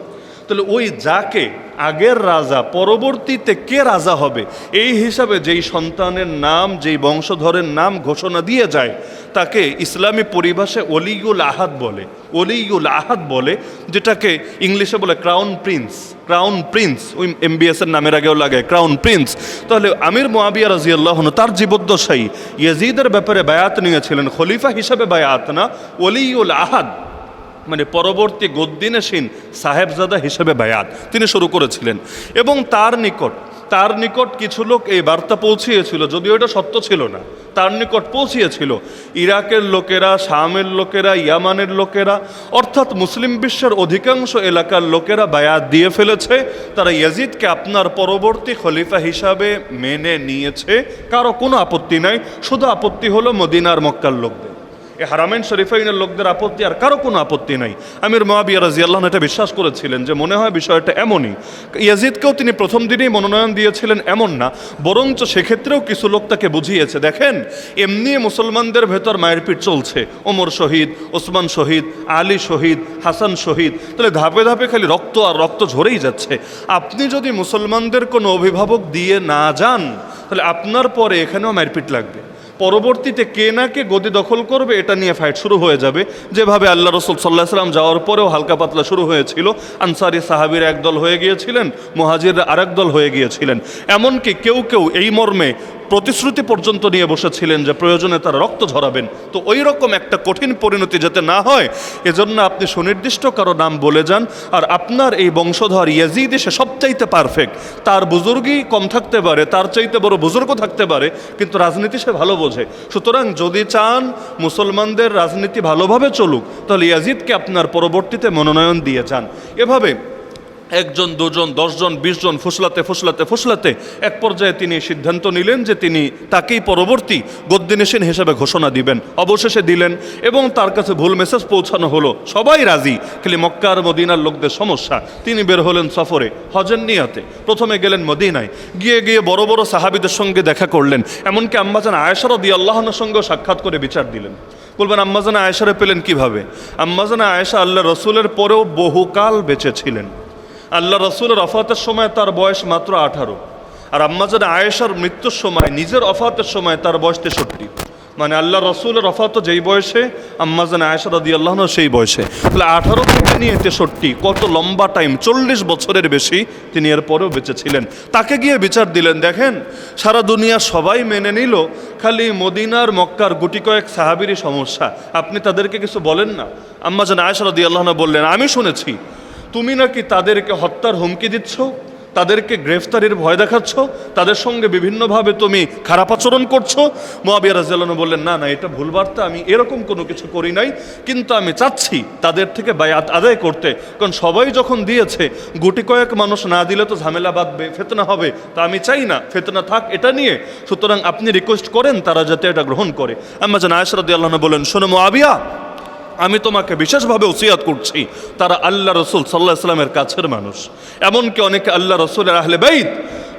তাহলে ওই যাকে আগের রাজা, পরবর্তীতে কে রাজা হবে, এই হিসাবে যেই সন্তানের নাম, যেই বংশধরের নাম ঘোষণা দিয়ে যায়, তাকে ইসলামী পরিভাষায় ওলিউল আহাদ বলে। ওলিউল আহাদ বলে, যেটাকে ইংলিশে বলে ক্রাউন প্রিন্স। ক্রাউন প্রিন্স, ওই MBS এর নামের আগেও লাগে ক্রাউন প্রিন্স। তাহলে আমির মুআবিয়া রাদিয়াল্লাহু আনহু তার জীবদ্দশায় ইয়াজিদের ব্যাপারে বায়াত নিয়েছিলেন, খলিফা হিসাবে বায়াত না, ওলিউল আহাদ মানে পরবর্তী গদ্দিনেশীন সাহেবজাদা হিসেবে বায়াত তিনি শুরু করেছিলেন। এবং তার নিকট কিছু লোক এই বার্তা পৌঁছিয়েছিল, যদিও এটা সত্য ছিল না, তার নিকট পৌঁছিয়েছিল ইরাকের লোকেরা, শামের লোকেরা, ইয়ামানের লোকেরা, অর্থাৎ মুসলিম বিশ্বের অধিকাংশ এলাকার লোকেরা বায়াত দিয়ে ফেলেছে, তারা ইয়াজিদকে আপনার পরবর্তী খলিফা হিসাবে মেনে নিয়েছে, কারো কোনো আপত্তি নাই। শুধু আপত্তি হলো মদিনার মক্কার লোকদের, এই হারামাইন শরীফাইনের লোকদের আপত্তি, আর কারো কোনো আপত্তি নাই। আমির মুআবিয়া রাদিয়াল্লাহু আনহু এটা বিশ্বাস করেছিলেন যে মনে হয় বিষয়টা এমনই। ইয়াজিদকেও তিনি প্রথম দিনেই মনোনয়ন দিয়েছিলেন এমন না, বরঞ্চ সেক্ষেত্রেও কিছু লোক তাকে বুঝিয়েছে, দেখেন এমনি মুসলমানদের ভেতর মায়ের পিঠ চলছে, ওমর শহীদ, ওসমান শহীদ, আলী শহীদ, হাসান শহীদ, তাহলে ধাপে ধাপে খালি রক্ত আর রক্ত ঝরেই যাচ্ছে। আপনি যদি মুসলমানদের কোনো অভিভাবক দিয়ে না যান, তাহলে আপনার পরে এখানেও মায়ের পিঠ লাগবে, পরবর্তীতে কে না কে গদি দখল করবে এটা নিয়ে ফাইট শুরু হয়ে যাবে। যেভাবে আল্লাহ রসুল সাল্লাল্লাহু আলাইহি ওয়াসাল্লাম যাওয়ার পরেও হালকা পাতলা শুরু হয়েছিল, আনসারি সাহাবীর একদল হয়ে গিয়েছিলেন, মুহাজিররা আরেক দল হয়ে গিয়েছিলেন। এমনকি কেউ এই মর্মে প্রতিশ্রুতি পর্যন্ত নিয়ে বসেছিলেন যে প্রয়োজনে তারা রক্ত ঝরাবেন। তো ওই রকম একটা কঠিন পরিণতি যাতে না হয়, এজন্য আপনি সুনির্দিষ্ট কারো নাম বলে যান। আর আপনার এই বংশধর ইয়াজিদ সে সবচাইতে পারফেক্ট, তার বুজুর্গই কম থাকতে পারে, তার চাইতে বড় বুজুর্গ থাকতে পারে, কিন্তু রাজনীতি সে ভালো বোঝে। সুতরাং যদি চান মুসলমানদের রাজনীতি ভালোভাবে চলুক, তাহলে ইয়াজিদকে আপনার পরবর্তীতে মনোনয়ন দিয়ে যান। এভাবে 1 জন 2 জন 10 জন 20 জন ফুসলাতে এক পর্যায়ে তিনি সিদ্ধান্ত নিলেন যে তিনি তাকেই পরবর্তী গদ্দিনেশীন হিসেবে ঘোষণা দিবেন। অবশেষে দিলেন এবং তার কাছে ভুল মেসেজ পৌঁছানো হলো, সবাই রাজি, খালি মক্কা আর মদিনার লোকদের সমস্যা। তিনি বের হলেন সফরে, হজের নিয়াতে। প্রথমে গেলেন মদিনায়, গিয়ে বড় বড় সাহাবীদের সঙ্গে দেখা করলেন, এমনকি আম্মাজান আয়েশা রাদিয়াল্লাহু আনহার সঙ্গেও সাক্ষাৎ করে বিচার দিলেন। বলবেন আম্মাজান আয়েশারে পেলেন কিভাবে? আম্মাজান আয়েশা আল্লাহ রসুলের পরেও বহুকাল বেঁচে ছিলেন। আল্লাহ রসুলের ওফাতের সময় তার বয়স মাত্র 18, আর আম্মাজান আয়েশার মৃত্যুর সময়, নিজের ওফাতের সময় তার বয়স 63। মানে আল্লাহ রসুলের ওফাত যেই বয়সে, আম্মাজান আয়েশা রাদিয়াল্লাহু আনহা সেই বয়সে। তাহলে 18 থেকে নিয়ে 63, কত লম্বা টাইম, 40 বছরের বেশি তিনি এরপরেও বেঁচে ছিলেন। তাকে গিয়ে বিচার দিলেন, দেখেন সারা দুনিয়া সবাই মেনে নিল, খালি মদিনার মক্কার গুটি কয়েক সাহাবীরই সমস্যা, আপনি তাদেরকে কিছু বলেন না। আম্মাজান আয়েশা রাদিয়াল্লাহু আনহা বললেন, আমি শুনেছি তুমি নাকি তাদেরকে হত্যার হুমকি দিচ্ছ, তাদেরকে গ্রেফতারির ভয় দেখাচ্ছ, তাদের সঙ্গে বিভিন্নভাবে তুমি খারাপ আচরণ করছো। মুআবিয়া রাদিয়াল্লাহু আনহু বললেন, না না, এটা ভুল বার্তা, আমি এরকম কোনো কিছু করি নাই, কিন্তু আমি চাচ্ছি তাদের থেকে বায়াত আদায় করতে, কারণ সবাই যখন দিয়েছে, গুটি কয়েক মানুষ না দিলে তো ঝামেলা বাঁধবে, ফিতনা হবে, তা আমি চাই না ফিতনা থাক এটা নিয়ে, সুতরাং আপনি রিকোয়েস্ট করেন তারা যাতে এটা গ্রহণ করে। আম্মা জান আয়েশা রাদিয়াল্লাহু আনহা বলেন, শোনো মুআবিয়া, আমি তোমাকে বিশেষভাবে ওসিয়াত করছি, তারা আল্লাহ রসুল সাল্লাল্লাহু আলাইহি ওয়াসাল্লামের কাছের মানুষ, এমনকি অনেকে আল্লাহ রসুলের আহলে বাইত,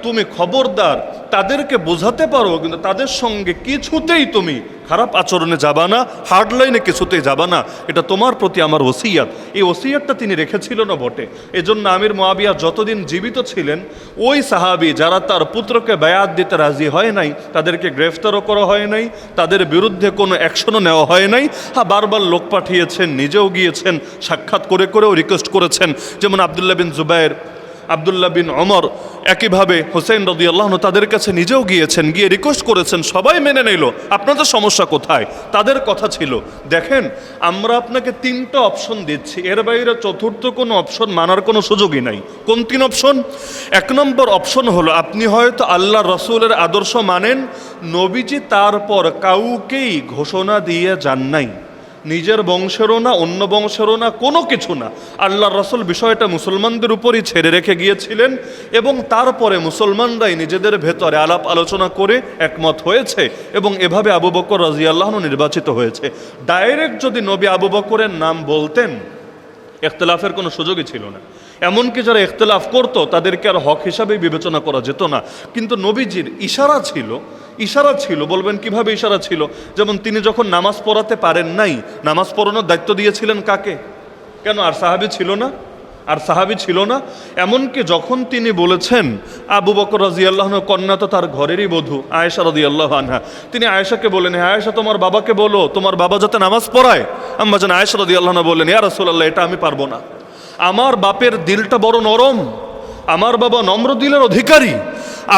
তুমি খবরদার তাদেরকে বোঝাতে পারো, কিন্তু তাদের সঙ্গে কিছুতেই তুমি খারাপ আচরণে যাবা না, হার্ড লাইনে কিছুতেই যাবা না, এটা তোমার প্রতি আমার ওসিয়াত। এই ওসিয়াতটা তিনি রেখেছিল না বটে। এজন্য আমির মুআবিয়া যতদিন জীবিত ছিলেন, ওই সাহাবী যারা তার পুত্রকে বায়াত দিতে রাজি হয় নাই, তাদেরকে গ্রেফতারও করা হয় নাই, তাদের বিরুদ্ধে কোনো অ্যাকশনও নেওয়া হয় নাই। হ্যাঁ, বারবার লোক পাঠিয়েছেন, নিজেও গিয়েছেন, সাক্ষাৎ করে করেও রিকোয়েস্ট করেছেন, যেমন আব্দুল্লাহ বিন জুবায়ের, আব্দুল্লাহ বিন ওমর, একইভাবে হোসেন রাদিয়াল্লাহু আনহু তাদের কাছে নিজেও গিয়েছেন, গিয়ে রিকোয়েস্ট করেছেন, সবাই মেনে নিল। আপনাদের সমস্যা কোথায়? তাদের কথা ছিল, দেখেন আমরা আপনাকে 3টা অপশন দিচ্ছি, এর বাইরে চতুর্থ কোনো অপশন মানার কোনো সুযোগই নাই। কোন 3 অপশন? 1 নম্বর অপশন হলো, আপনি হয়তো আল্লাহ রসুলের আদর্শ মানেন, নবীজি তারপর কাউকেই ঘোষণা দিয়ে যান নাই, নিজের বংশেরও না, অন্য বংশেরও না, কোনো কিছু না, আল্লাহর রাসূল বিষয়টা মুসলমানদের উপরই ছেড়ে রেখে গিয়েছিলেন, এবং তারপরে মুসলমানরাই নিজেদের ভেতরে আলাপ আলোচনা করে একমত হয়েছে, এবং এভাবে আবু বকর রাদিয়াল্লাহু আনহু নির্বাচিত হয়েছে। ডাইরেক্ট যদি নবী আবু বকরের নাম বলতেন, ইখতিলাফের কোনো সুযোগই ছিল না। এমনকি যারা ইখতিলাফ করতো তাদেরকে আর হক হিসাবে বিবেচনা করা যেত না। কিন্তু নবীজির ইশারা ছিল। বলবেন কিভাবে ইশারা ছিল? যেমন তিনি যখন নামাজ পড়াতে পারেন নাই, নামাজ পড়ানোর দায়িত্ব দিয়েছিলেন কাকে? কেন আর সাহাবী ছিল না? এমনকি যখন তিনি বলেছেন, আবু বকর রাদিয়াল্লাহু আনহু কন্যা তো তার ঘরেরই বধূ আয়েশা রাদিয়াল্লাহু আনহা, তিনি আয়েশাকে বলেন, হ্যাঁ আয়েশা, তোমার বাবাকে বলো তোমার বাবা যাতে নামাজ পড়ায়। আম্মা জান আয়েশা রাদিয়াল্লাহু আনহা বললেন, ইয়া রাসূলুল্লাহ, এটা আমি পারবো না, আমার বাপের দিলটা বড় নরম, আমার বাবা নম্র দিলের অধিকারী,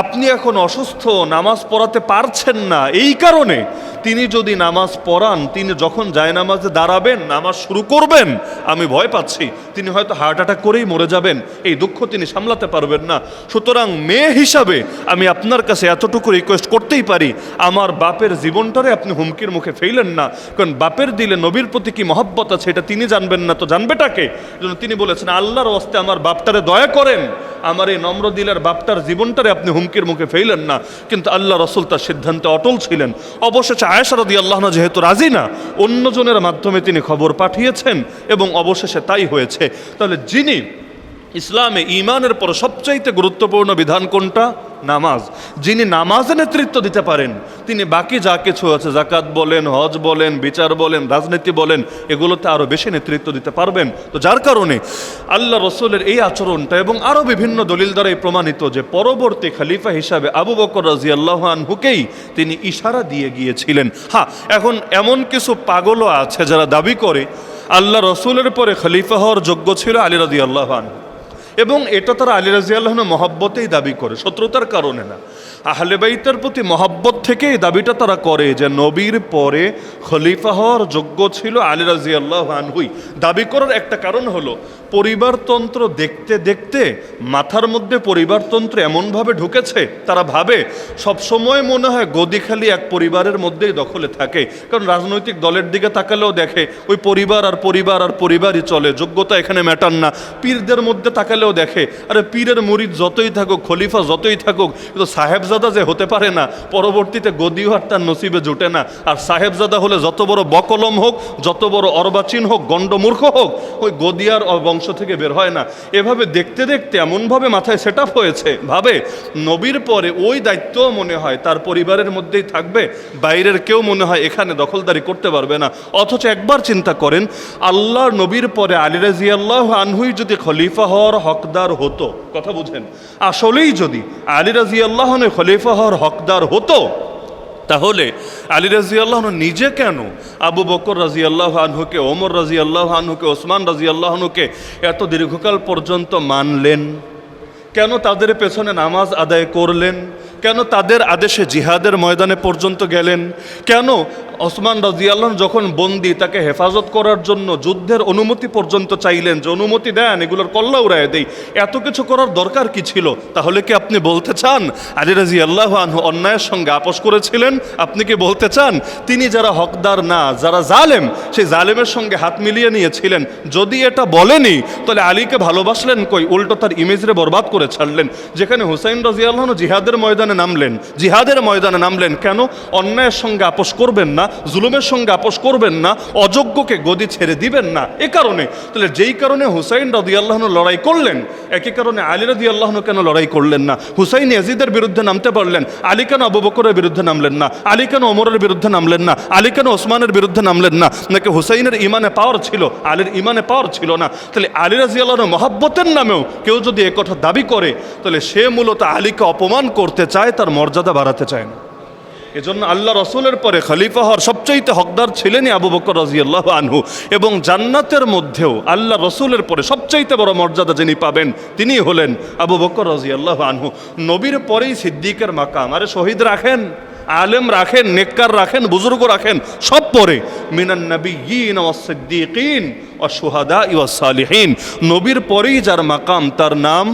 আপনি এখন অসুস্থ, নামাজ পড়াতে পারছেন না, এই কারণে তিনি যদি নামাজ পড়ান, তিনি যখন জায়নামাজে দাঁড়াবেন, নামাজ শুরু করবেন, আমি ভয় পাচ্ছি তিনি হয়তো হার্ট অ্যাটাক করেই মরে যাবেন, এই দুঃখ তিনি সামলাতে পারবেন না। সুতরাং মেয়ে হিসাবে আমি আপনার কাছে এতটুকু রিকোয়েস্ট করতেই পারি, আমার বাপের জীবনটারে আপনি হুমকির মুখে ফেললেন না, কারণ বাপের দিলে নবীর প্রতি কি মহব্বত আছে এটা তিনি জানবেন না তো জানবেটাকে? জন্য তিনি বলেছেন, আল্লাহর ওয়াস্তে আমার বাপটারে দয়া করেন, আমার এই নম্র দিলের বাপটার জীবনটারে আপনি হুমকির মুখে ফেললেন না। কিন্তু আল্লাহ রসুল তার সিদ্ধান্তে অটল ছিলেন। অবশেষে আয়েশা রাদিয়াল্লাহু আনহা যেহেতু রাজি না, অন্যজনের মাধ্যমে তিনি খবর পাঠিয়েছেন, এবং অবশেষে তাই হয়েছে। তাহলে যিনি ইসলামে ঈমানের পর সবচাইতে গুরুত্বপূর্ণ বিধান কোনটা? নামাজ। যিনি নামাজে নেতৃত্ব দিতে পারেন, তিনি বাকি যা কিছু আছে, যাকাত বলেন, হজ বলেন, বিচার বলেন, রাজনীতি বলেন, এগুলোতে আরও বেশি নেতৃত্ব দিতে পারবেন। তো যার কারণে আল্লাহ রসুলের এই আচরণটা এবং আরও বিভিন্ন দলিল দ্বারাই প্রমাণিত যে পরবর্তী খলিফা হিসাবে আবু বকর রাদিয়াল্লাহু আনহুকেই তিনি ইশারা দিয়ে গিয়েছিলেন। হ্যাঁ, এখন এমন কিছু পাগলও আছে যারা দাবি করে আল্লাহ রসুলের পরে খলিফা হওয়ার যোগ্য ছিল আলী রাদিয়াল্লাহু আনহু, এবং এটা তারা আলী রাদিয়াল্লাহু আনহু মহব্বতেই দাবি করে, শত্রুতার কারণে না। আহলে বাইতের প্রতি মহব্বত থেকে এই দাবিটা তারা করে যে নবীর পরে খলিফা হওয়ার যোগ্য ছিল আলী রাদিয়াল্লাহু আনহুই। দাবি করার একটা কারণ হলো, পরিবারতন্ত্র দেখতে দেখতে মাথার মধ্যে পরিবারতন্ত্র এমনভাবে ঢুকেছে, তারা ভাবে সবসময় মনে হয় গদি খালি এক পরিবারের মধ্যেই দখলে থাকে। কারণ রাজনৈতিক দলের দিকে তাকালেও দেখে ওই পরিবার আর পরিবারই চলে, যোগ্যতা এখানে ম্যাটার না। পীরদের মধ্যে তাকালেও দেখে, আরে পীরের মুরিদ যতই থাকুক, খলিফা যতই থাকুক, কিন্তু সাহেবজাদা যে হতে পারে না, পরবর্তীতে গদিও আর তার নসিবে জোটে না। আর সাহেবজাদা হলে যত বড় বকলম হোক, যত বড় অর্বাচীন হোক, গণ্ডমূর্খ হোক, ওই গদিয়ার বংশ থেকে বের হয় না। এভাবে দেখতে দেখতে এমনভাবে মাথায় সেট আপ হয়েছে, ভাবে নবীর পরে ওই দায়িত্ব মনে হয় তার পরিবারের মধ্যেই থাকবে, বাইরের কেউ মনে হয় এখানে দখলদারি করতে পারবে না। অথচ একবার চিন্তা করেন, আল্লাহর নবীর পরে আলী রাদিয়াল্লাহু আনহুই যদি খলিফা হওয়ার হকদার হতো, কথা বুঝেন, আসলেই যদি আলী রাদিয়াল্লাহু আনহু খলিফা হওয়ার হকদার হতো, তাহলে আলী রাদিয়াল্লাহু আনহু নিজে কেন আবু বকর রাদিয়াল্লাহু আনহুকে, ওমর রাদিয়াল্লাহু আনহুকে, ওসমান রাদিয়াল্লাহু আনহুকে এত দীর্ঘকাল পর্যন্ত মানলেন? কেন তাদের পেছনে নামাজ আদায় করলেন? কেন তাদের আদেশে জিহাদের ময়দানে পর্যন্ত গেলেন? কেন ওসমান রাদিয়াল্লাহু আনহু যখন বন্দী তাকে হেফাজত করার জন্য যুদ্ধের অনুমতি পর্যন্ত চাইলেন, যে অনুমতি দেন এগুলোর কল্লা উড়ায় দেই, এত কিছু করার দরকার কি ছিল? তাহলে কি আপনি বলতে চান আলী রাদিয়াল্লাহু আনহু অন্যায়ের সঙ্গে আপোষ করেছিলেন? আপনি কি বলতে চান তিনি যারা হকদার না, যারা জালেম, সেই জালেমের সঙ্গে হাত মিলিয়ে নিয়েছিলেন? যদি এটা বলেনি তাহলে আলীকে ভালোবাসলেন কই? উল্টো তার ইমেজরে বরবাদ করে ছাড়লেন। যেখানে হুসাইন রাদিয়াল্লাহু আনহু জিহাদের ময়দানে নামলেন, কেন? অন্যায়ের সঙ্গে আপোষ করবেন না, জুলুমের সঙ্গে আপোষ করবেন না, অযোগ্যকে গদি ছেড়ে দিবেন না, এ কারণে। তাহলে যেই কারণে হুসাইন রাদিয়াল্লাহু আনহু লড়াই করলেন, একই কারণে আলী রাদিয়াল্লাহু আনহু কেন লড়াই করলেন না? হুসাইন ইয়াজিদের বিরুদ্ধে নামতে পারলেন, আলী কেন আবু বকরের বিরুদ্ধে নামলেন না? আলী কেন ওমরের বিরুদ্ধে নামলেন না? আলী কেন ওসমানের বিরুদ্ধে নামলেন না? নাকি হুসাইনের ইমানে পাওয়ার ছিল, আলীর ইমানে পাওয়ার ছিল না? তাহলে আলী রাদিয়াল্লাহু আনহু মহব্বতের নামেও কেউ যদি এ কথা দাবি করে, তাহলে সে মূলত আলীকে অপমান করতে চায়, তার মর্যাদা বাড়াতে চায় না। এজন্য আল্লাহ রসুলের পরে খলিফা হওয়ার সবচাইতে হকদার ছিলেনই আবু বকর রাদিয়াল্লাহু আনহু। এবং জান্নাতের মধ্যেও আল্লাহ রসুলের পরে সবচাইতে বড় মর্যাদা যিনি পাবেন তিনি হলেন আবু বকর রাদিয়াল্লাহু আনহু। নবীর পরেই সিদ্দিকের মাকাম। আরে শহীদ রাখেন, আলেম রাখেন, নেককার রাখেন, বুজুর্গ রাখেন, সব পরে মিনান নবিয়্যিন ওয়াস সিদ্দিকিন ওয়াশ শুহাদাই ওয়াস সালিহিন। নবীর পরেই যার মাকাম তার নাম,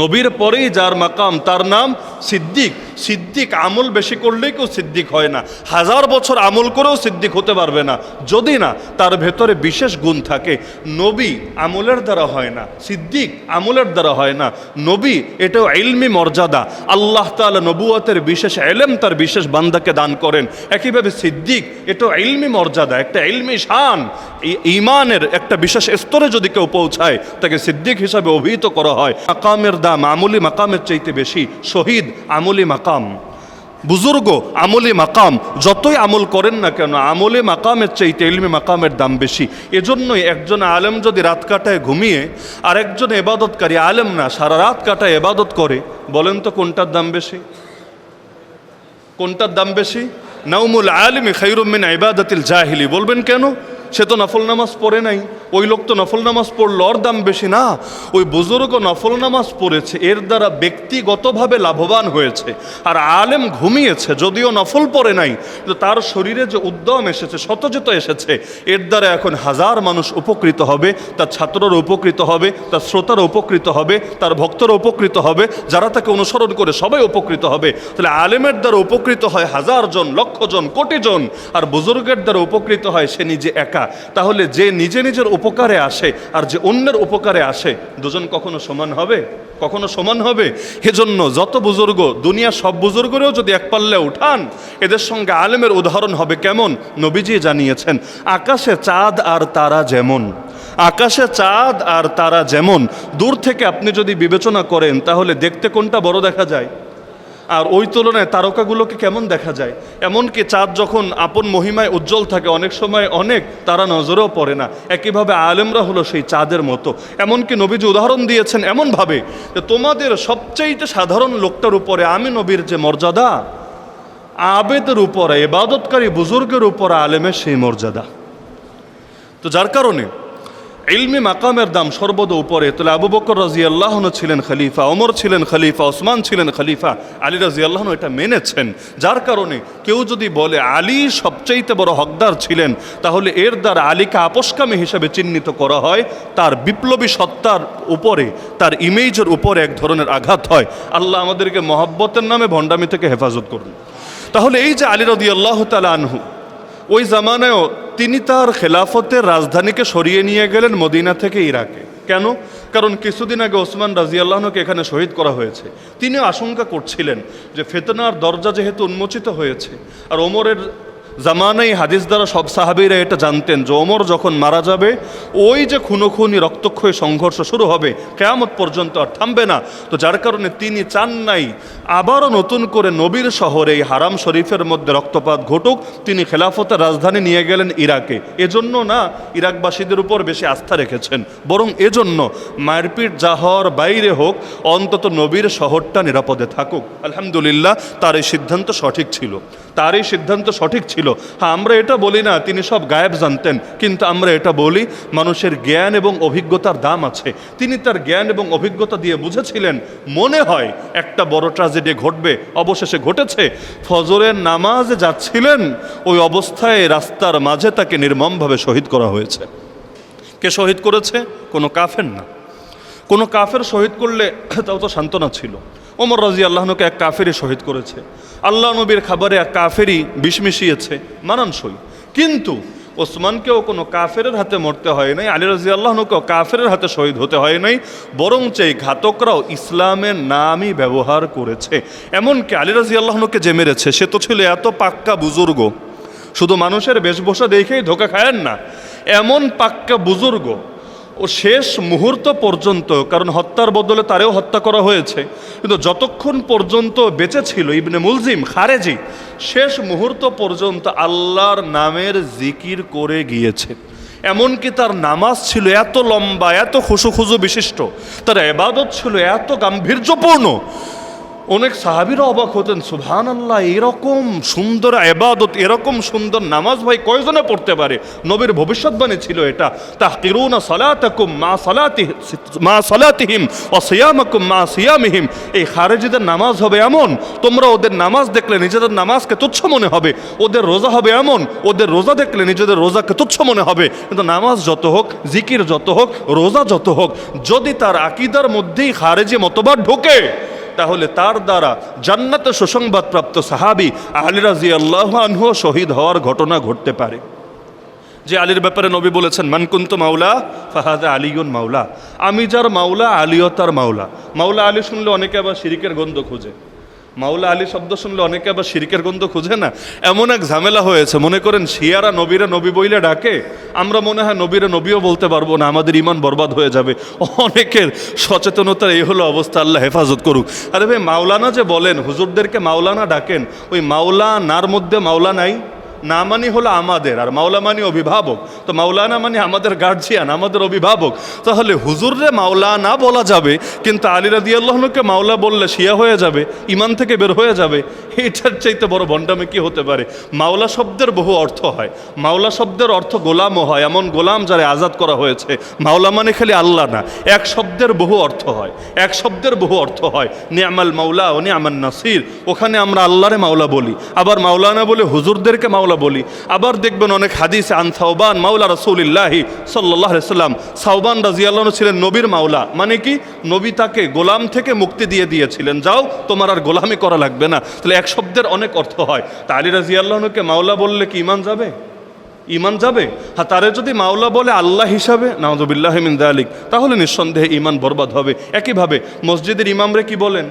নবীর পরেই যার মাকাম তার নাম সিদ্দিক। সিদ্দিক আমল বেশি করলেই কেউ সিদ্দিক হয় না, 1000 বছর আমল করেও সিদ্দিক হতে পারবে না যদি না তার ভেতরে বিশেষ গুণ থাকে। নবী আমলের দ্বারা হয় না, সিদ্দিক আমলের দ্বারা হয় না। নবী এটাও ইলমি মর্যাদা, আল্লাহ তাআলা নবুয়তের বিশেষ ইলম তার বিশেষ বান্দাকে দান করেন। একইভাবে সিদ্দিক এটাও ইলমি মর্যাদা, একটা ইলমি শান, ঈমানের একটা বিশেষ স্তরে যদি কেউ পৌঁছায় তাকে সিদ্দিক হিসাবে অভিহিত করা হয়। মাকামের দাম আমলি মাকামের চাইতে বেশি। শহীদ আমলি মাকাম, বুজুর্গ আমলি মাকাম, যতই আমল করেন না কেন আমলি মাকামের চাইতে ইলমি মাকামের দাম বেশি। এজন্যই একজন আলেম যদি রাত কাটায় ঘুমিয়ে আর একজন ইবাদতকারী আলেম না সারা রাত কাটায় ইবাদত করে, বলেন তো কোনটার দাম বেশি? কোনটার দাম বেশি? নাউমুল আলিমি খায়রুম মিন ইবাদাতিল জাহিলি। বলবেন কেন? সে তো নফল নামাজ পড়ে নাই, ওই লোক তো নফল নামাজ পড়লো, ওর দাম বেশি না। ওই বুজুর্গ নফল নামাজ পড়েছে, এর দ্বারা ব্যক্তিগতভাবে লাভবান হয়েছে। আর আলেম ঘুমিয়েছে, যদিও নফল পড়ে নাই, কিন্তু তার শরীরে যে উদ্যম এসেছে, সতজেত এসেছে, এর দ্বারা এখন 1000 মানুষ উপকৃত হবে। তার ছাত্ররা উপকৃত হবে, তার শ্রোতারা উপকৃত হবে, তার ভক্তরা উপকৃত হবে, যারা তাকে অনুসরণ করে সবাই উপকৃত হবে। তাহলে আলেমের দ্বারা উপকৃত হয় 1000 জন, লক্ষ জন, কোটি জন, আর বুজুর্গের দ্বারা উপকৃত হয় সে নিজে একা। তাহলে যে নিজে নিজের উপকারে আসে আর যে অন্যের উপকারে আসে, দুজন কখনো সমান হবে? কখনো সমান হবে? এজন্য যত বুজুর্গ, দুনিয়া সব বুজুর্গরেও যদি এক পাল্লে উঠান, এদের সঙ্গে আলেমের উদাহরণ হবে কেমন? নবীজি জানিয়েছেন, আকাশে চাঁদ আর তারা যেমন, আকাশে চাঁদ আর তারা যেমন, দূর থেকে আপনি যদি বিবেচনা করেন তাহলে দেখতে কোনটা বড় দেখা যায়? আর ওই তুলনায় তারকাগুলোকে কেমন দেখা যায়? এমনকি চাঁদ যখন আপন মহিমায় উজ্জ্বল থাকে, অনেক সময় অনেক তারা নজরেও পড়ে না। একইভাবে আলেমরা হলো সেই চাঁদের মতো। এমনকি নবীজি উদাহরণ দিয়েছেন এমনভাবে যে তোমাদের সবচাইতে সাধারণ লোকটার উপরে আমি নবীর যে মর্যাদা, আবেদের উপরে, ইবাদতকারী বুজুর্গের উপরে আলেমের সেই মর্যাদা। তো যার কারণে ইলমি মাকামের দাম সর্বদা উপরে। তাহলে আবু বকর রাদিয়াল্লাহু আনহু ছিলেন খলিফা, ওমর ছিলেন খলিফা, ওসমান ছিলেন খলিফা, আলী রাদিয়াল্লাহু আনহু এটা মেনেছেন। যার কারণে কেউ যদি বলে আলী সবচাইতে বড় হকদার ছিলেন, তাহলে এর দ্বারা আলীকে আপোষকামী হিসেবে চিহ্নিত করা হয়, তার বিপ্লবী সত্তার উপরে, তার ইমেজের উপরে এক ধরনের আঘাত হয়। আল্লাহ আমাদেরকে মহব্বতের নামে ভণ্ডামি থেকে হেফাজত করুন। তাহলে এই যে আলী রাদিয়াল্লাহু তাআলা আনহু, ওই জামানায়ও তিনি তার খেলাফতের রাজধানীকে সরিয়ে নিয়ে গেলেন মদিনা থেকে ইরাকে। কেন? কারণ কিছুদিন আগে ওসমান রাদিয়াল্লাহু আনহুকে এখানে শহীদ করা হয়েছে। তিনি আশঙ্কা করছিলেন যে ফিতনার দরজা যেহেতু উন্মোচিত হয়েছে, আর ওমরের জামানায় হাদিস দ্বারা সব সাহাবীরা এটা জানতেন যে ওমর যখন মারা যাবে, ওই যে খুনোখুনি রক্তক্ষয়ী সংঘর্ষ শুরু হবে, কিয়ামত পর্যন্ত আর থামবে না। তো যার কারণে তিনি চান নাই আবারও নতুন করে নবীর শহরে এই হারাম শরীফের মধ্যে রক্তপাত ঘটুক। তিনি খেলাফতের রাজধানী নিয়ে গেলেন ইরাকে। এজন্য না ইরাকবাসীদের উপর বেশি আস্থা রেখেছেন, বরং এজন্য মারপিট যা হওয়ার বাইরে হোক, অন্তত নবীর শহরটা নিরাপদে থাকুক। আলহামদুলিল্লাহ, তার এই সিদ্ধান্ত সঠিক ছিল। তার এই সিদ্ধান্ত সঠিক ছিল। হ্যাঁ, আমরা এটা বলি না তিনি সব গায়েব জানতেন, কিন্তু আমরা এটা বলি মানুষের জ্ঞান এবং অভিজ্ঞতার দাম আছে। তিনি তার জ্ঞান এবং অভিজ্ঞতা দিয়ে বুঝেছিলেন মনে হয় একটা বড় ট্র্যাজেডি ঘটবে, অবশেষে ঘটেছে। ফজরের নামাজে যাচ্ছিলেন, ওই অবস্থায় রাস্তার মাঝে তাকে নির্মমভাবে শহীদ করা হয়েছে। কে শহীদ করেছে? কোনো কাফের না। কোনো কাফের শহীদ করলে তাও তো সান্ত্বনা ছিল। ওমর রাদিয়াল্লাহু এক কাফেরই শহীদ করেছে, আল্লাহ নবীর খাবারে এক কাফেরই বিষ মিশিয়েছে, মানানসই। কিন্তু ওসমানকেও কোনো কাফের হাতে মরতে হয় নাই, আলী রাদিয়াল্লাহুকেও কাফের হাতে শহীদ হতে হয় নাই, বরঞ্চ এই ঘাতকরাও ইসলামের নামই ব্যবহার করেছে। এমনকি আলী রাদিয়াল্লাহুকে যে মেরেছে সে তো ছিল এত পাক্কা বুজুর্গ, শুধু মানুষের বেশভূষা দেখেই ধোকা খায়েন না, এমন পাক্কা বুজুর্গ ও শেষ মুহূর্ত পর্যন্ত, কারণ হত্যার বদলে তারেও হত্যা করা হয়েছে, কিন্তু যতক্ষণ পর্যন্ত বেঁচে ছিল ইবনে মুলজিম খারেজি, শেষ মুহূর্ত পর্যন্ত আল্লাহর নামের জিকির করে গিয়েছে। এমনকি তার নামাজ ছিল এত লম্বা, এত খুশু বিশিষ্ট, তার ইবাদত ছিল এত গাম্ভীর্যপূর্ণ, অনেক সাহাবীরা অবাক হতেন, সুবহানাল্লাহ, এরকম সুন্দর ইবাদত, এরকম সুন্দর নামাজ ভাই কয়জনে পড়তে পারে? নবীর ভবিষ্যৎবাণী ছিল এটা, তাহকিরুনা সালাতাকুম মা সালাতিহিম ওয়া সিয়ামাকুম মা সিয়ামিহিম। এই খারেজিদের নামাজ হবে এমন, তোমরা ওদের নামাজ দেখলে নিজেদের নামাজকে তুচ্ছ মনে হবে, ওদের রোজা হবে এমন, ওদের রোজা দেখলে নিজেদের রোজাকে তুচ্ছ মনে হবে। কিন্তু নামাজ যত হোক, জিকির যত হোক, রোজা যত হোক, যদি তার আকীদার মধ্যেই খারেজি মতবাদ ঢোকে, তাহলে তার দ্বারা জান্নাতে সুসংবাদপ্রাপ্ত সাহাবী আলী রাদিয়াল্লাহু আনহু শহীদ হওয়ার ঘটনা ঘটতে পারে। যে আলীর ব্যাপারে নবী বলেছেন, মান কুনতু মাওলা ফাহাদা আলিয়ুন মাওলা, আমি যার মাওলা আলীও তার মাওলা। মাওলা আলী শুনলে অনেকে আবার শিরকের গন্ধ খুঁজে, মাওলা আলী শব্দ শুনলে অনেকে আবার শিরকের গন্ধ খুঁজে না। এমন এক ঝামেলা হয়েছে, মনে করেন শিয়ারা নবীরা নবী বইলে ডাকে, আমরা মনে হয় নবীরা নবীও বলতে পারবো না, আমাদের ইমান বরবাদ হয়ে যাবে। অনেকের সচেতনতার এই হলো অবস্থা, আল্লাহ হেফাজত করুক। আরে ভাই, মাওলানা যে বলেন, হুজুরদেরকে মাওলানা ডাকেন, ওই মাওলানার মধ্যে মাওলা নাই, না মানি হলো আমাদের, আর মাওলা মানি অভিভাবক। তো মাওলানা মানে আমাদের গার্জিয়ান, আমাদের অভিভাবক। তাহলে হুজুররে মাওলানা বলা যাবে, কিন্তু আলী রাদিয়াল্লাহুকে মাওলা বললে শিয়া হয়ে যাবে, ইমান থেকে বের হয়ে যাবে। এটার চাইতে বড় ভণ্ডামি কি হতে পারে? মাওলা শব্দের বহু অর্থ হয়, মাওলা শব্দের অর্থ গোলামও হয়, এমন গোলাম যারা আজাদ করা হয়েছে। মাওলা মানে খালি আল্লাহ না, এক শব্দের বহু অর্থ হয়, এক শব্দের বহু অর্থ হয়। নি'মাল মাওলা ও নি'মান নাসির, ওখানে আমরা আল্লাহরে মাওলা বলি, আবার মাওলানা বলে হুজুরদেরকে মাওলা বলি। আবার দেখবেন অনেক হাদিসে আন সাওবান মাওলা রাসূলুল্লাহি সাল্লাল্লাহু আলাইহি সাল্লাম, সাওবান রাদিয়াল্লাহু আনহু ছিলেন নবীর মাওলা। মানে কি? নবী তাকে গোলাম থেকে মুক্তি দিয়ে দিয়েছিলেন, যাও তোমার আর গোলামি করা লাগবে না। তাহলে এক শব্দের অনেক অর্থ হয়। তা আলী রাদিয়াল্লাহু আনহুকে মাওলা বললে কি ঈমান যাবে? ঈমান যাবে? হ্যাঁ, তারে যদি মাওলা বলে আল্লাহ হিসাবে, নাউযুবিল্লাহি মিন যালিক, তাহলে নিঃসন্দেহে ঈমান বরবাদ হবে। একইভাবে মসজিদের ইমামরে কি বলেন?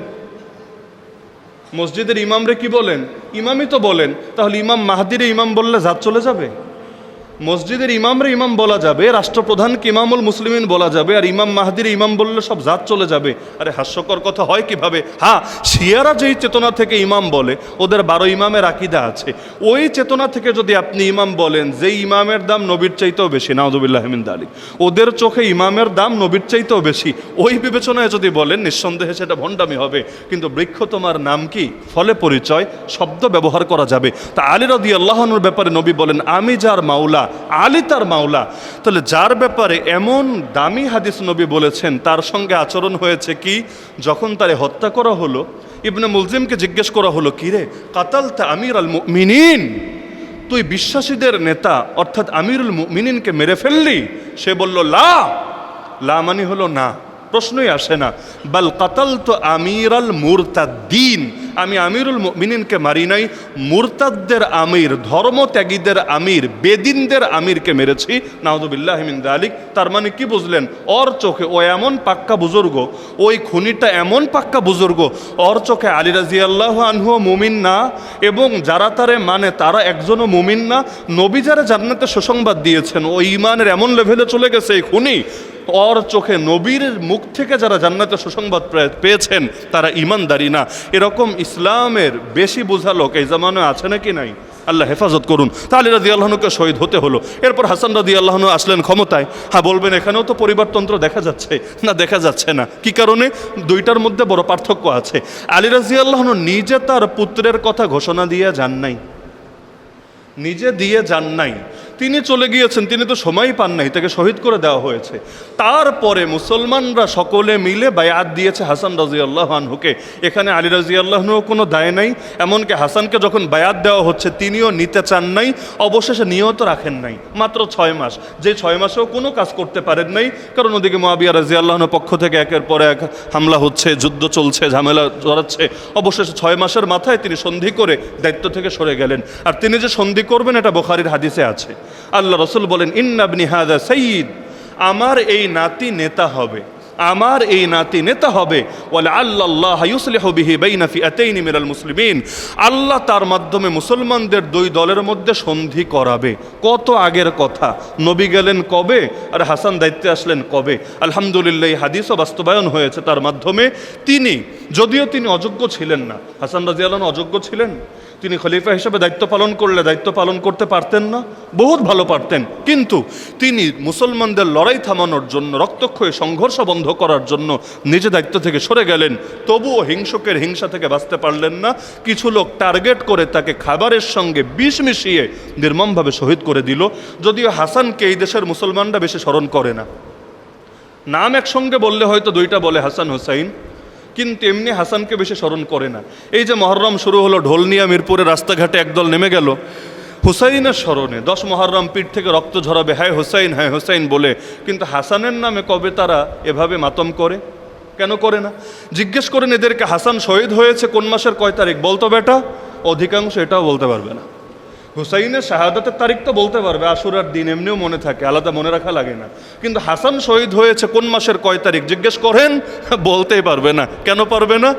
মসজিদের ইমামরে কি বলেন? ইমামই তো বলেন। তাহলে ইমাম মাহদিরে ইমাম বললে জাত চলে যাবে? মসজিদের ইমামরে ইমাম বলা যাবে, রাষ্ট্রপ্রধানকে ইমামুল মুসলিমিন বলা যাবে, আর ইমাম মাহদির ইমাম বললে সব জাত চলে যাবে। আরে হাস্যকর কথা হয় কিভাবে? হ্যাঁ, শিয়ারা যেই চেতনা থেকে ইমাম বলে, ওদের 12 ইমামের আকীদা আছে, ওই চেতনা থেকে যদি আপনি ইমাম বলেন, যেই ইমামের দাম নবীর চাইতেও বেশি, নাউযুবিল্লাহি মিন যালিক, ওদের চোখে ইমামের দাম নবীর চাইতেও বেশি, ওই বিবেচনায় যদি বলেন, নিঃসন্দেহে সেটা ভণ্ডামি হবে। কিন্তু বৃক্ষ তোমার নাম কি? ফলে পরিচয়, শব্দ ব্যবহার করা যাবে। তা আলী রাদিয়াল্লাহু আনহুর ব্যাপারে নবী বলেন, আমি যার মাওলা আলী তার মাওলা। তাহলে যার ব্যাপারে এমন দামি হাদিস নবী বলেছেন, তার সঙ্গে আচরণ হয়েছে কি? যখন তারে হত্যা করা হলো, ইবনে মুলজিমকে জিজ্ঞেস করা হলো, কি রে কাতালতা আমিরুল মুমিনিন, তুই বিশ্বাসীদের নেতা অর্থাৎ আমিরুল মুমিনিনকে মেরে ফেললি? সে বলল, লা, লা মানে হলো না, প্রশ্নই আসে না। বাল কাতালতু আমিরাল মুরতাদ্দিন, আমি আমিরুল মুমিনিনকে মারি নাই, মুরতাদদের আমির, ধর্মত্যাগীদের আমির, বেদিনদের আমিরকে মেরেছি, নাউযুবিল্লাহি মিন যালিক। তার মানে কি বুঝলেন? ওর চোখে ও এমন পাক্কা বুজুর্গ, ওই খুনিটা এমন পাক্কা বুজুর্গ, ওর চোখে আলী রাদিয়াল্লাহু আনহু মুমিন না, এবং যারা তারে মানে তারা একজনও মুমিন না। নবী যারা জান্নাতে সুসংবাদ দিয়েছেন, ওই ইমানের এমন লেভেলে চলে গেছে এই খুনি, ওর চোখে নবীর মুখ থেকে যারা জান্নাতে সুসংবাদ পেয়েছেন তারা ঈমানদারি না। এরকম ইসলামের বেশি বোঝা লোক এই জামানায় আছে নাকি নাই? আল্লাহ হেফাজত করুন। তা আলী রাদিয়াল্লাহু আনহুকে শহীদ হতে হলো। এরপর হাসান রাদিয়াল্লাহু আনহু আসলেন ক্ষমতায়। হ্যাঁ, বলবেন এখানেও তো পরিবারতন্ত্র দেখা যাচ্ছে না? দেখা যাচ্ছে না। কি কারণে? দুইটার মধ্যে বড় পার্থক্য আছে। আলী রাদিয়াল্লাহু আনহু নিজে তার পুত্রের কথা ঘোষণা দিয়ে যান নাই। নিজে দিয়ে যান নাই, তিনি চলে গিয়েছেন, তিনি তো সময় পান নাই, তাকে শহীদ করে দেওয়া হয়েছে। তারপরে মুসলমানরা সকলে মিলে বায়াত দিয়েছে হাসান রাদিয়াল্লাহু আনহুকে। এখানে আলী রাদিয়াল্লাহু আনহু কোনো দায় নাই। এমনকি হাসানকে যখন বায়াত দেওয়া হচ্ছে তিনিও নিতে চান নাই, অবশেষে নিয়ত রাখেন নাই। মাত্র 6 মাস, যে 6 মাসেও কোনো কাজ করতে পারেন নাই, কারণ ওদিকে মুআবিয়া রাদিয়াল্লাহু আনহুর পক্ষ থেকে একের পর এক হামলা হচ্ছে, যুদ্ধ চলছে, ঝামেলা জড়াচ্ছে। অবশেষে 6 মাসের মাথায় তিনি সন্ধি করে দায়িত্ব থেকে সরে গেলেন। আর তিনি যে সন্ধি করবেন এটা বুখারীর হাদিসে আছে। আল্লাহ রাসূল বলেন, ইন্না ইবনি হাযা সাইয়্যিদ, আমার এই নাতি নেতা হবে, আমার এই নাতি নেতা হবে। ওয়ালা আল্লাহ ইউসলিহু বিহি বাইনা ফিআতাইন মিনাল মুসলিমিন, আল্লাহ তার মাধ্যমে মুসলমানদের দুই দলের মধ্যে সন্ধি করাবে। কত আগের কথা, নবী গেলেন কবে আর হাসান দায়িত্বে আসলেন কবে। আলহামদুলিল্লাহ এই হাদিসও বাস্তবায়ন হয়েছে তার মাধ্যমে। তিনি যদিও তিনি অযোগ্য ছিলেন না, হাসান রাদিয়াল্লাহু আনহু অযোগ্য ছিলেন, তিনি খলিফা হিসেবে দায়িত্ব পালন করলে দায়িত্ব পালন করতে পারতেন না, বহুত ভালো পারতেন, কিন্তু তিনি মুসলমানদের লড়াই থামানোর জন্য, রক্তক্ষয়ী সংঘর্ষ বন্ধ করার জন্য নিজে দায়িত্ব থেকে সরে গেলেন। তবুও হিংসুকের হিংসা থেকে বাঁচতে পারলেন না। কিছু লোক টার্গেট করে তাকে খাবারের সঙ্গে বিষ মিশিয়ে নির্মমভাবে শহীদ করে দিল। যদিও হাসানকে এই দেশের মুসলমানরা বেশি স্মরণ করে না, নাম একসঙ্গে বললে হয়তো দুইটা বলে হাসান হুসাইন, কিন্তু এমনি হাসানকে বেশি স্মরণ করে না। এই যে মহররম শুরু হলো, ঢোল নিয়ে মিরপুরে রাস্তাঘাটে একদল নেমে গেল হুসাইনের স্মরণে, 10 মুহররম পিঠ থেকে রক্ত ঝরাবে, হ্যাঁ হুসাইন, হ্যাঁ হুসাইন বলে। কিন্তু হাসানের নামে কবে তারা এভাবে মাতম করে? কেন করে না? জিজ্ঞেস করেন এদেরকে, হাসান শহীদ হয়েছে কোন মাসের কয় তারিখ বলতো বেটা? অধিকাংশ এটাও বলতে পারবে না। হুসাইনের শাহাদাতের তারিখ তো বলতে পারবে, আশুরার দিন এমনিও মনে থাকে, আলাদা মনে রাখা লাগে না। কিন্তু হাসান শহীদ হয়েছে কোন মাসের কয় তারিখ জিজ্ঞেস করেন, বলতেই পারবে না। কেন পারবে না?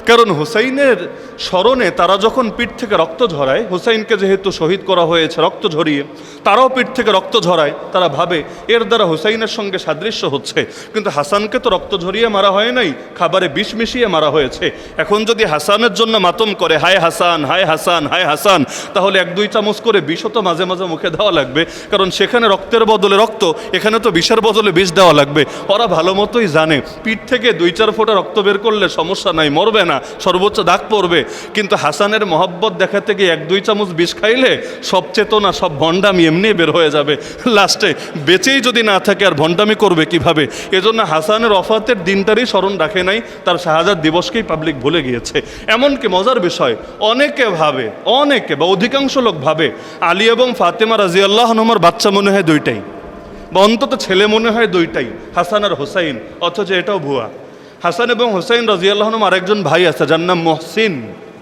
কারণ হুসাইনের স্মরণে তারা যখন পিঠ থেকে রক্ত ঝরায়, হুসাইনকে যেহেতু শহীদ করা হয়েছে রক্ত ঝরিয়ে, তারাও পিঠ থেকে রক্ত ঝরায়, তারা ভাবে এর দ্বারা হুসাইনের সঙ্গে সাদৃশ্য হচ্ছে। কিন্তু হাসানকে তো রক্ত ঝরিয়ে মারা হয় নাই, খাবারে বিষ মিশিয়ে মারা হয়েছে। এখন যদি হাসানের জন্য মাতম করে, হায় হাসান, হায় হাসান, হায় হাসান, তাহলে 1-2 চামচ করে বিষও তো মাঝে মাঝে মুখে দেওয়া লাগবে, কারণ সেখানে রক্তের বদলে রক্ত, এখানে তো বিষের বদলে বিষ দেওয়া লাগবে। ওরা ভালো মতোই জানে পিঠ থেকে 2-4 ফোঁটা রক্ত বের করলে সমস্যা নাই, মরবে না, সর্বোচ্চ দাগ পড়বে। কিন্তু হাসানের মহব্বত দেখাতে গিয়ে 1-2 চামচ বিষ খাইলে সব চেতনা, সব ভণ্ডামি এমনি বের হয়ে যাবে। লাস্টে বেঁচেই যদি না থাকে আর ভণ্ডামি করবে কিভাবে? এজন্য হাসানের ওফাতের দিনটারই স্মরণ রাখে নাই, তার শাহাদাত দিবসকেই পাবলিক ভুলে গিয়েছে। এমনকি মজার বিষয়, অনেকে ভাবে, অনেকে বা অধিকাংশ লোক ভাবে আলী এবং ফাতেমা রাদিয়াল্লাহু আনহুমার বাচ্চা মনে হয় 2টাই, বা অন্তত ছেলে মনে হয় 2টাই, হাসান আর হুসাইন। অথচ এটাও ভুয়া। হাসান এবং হুসাইন রাদিয়াল্লাহু আনহুম আরেকজন ভাই আছে যার নাম মুহসিন।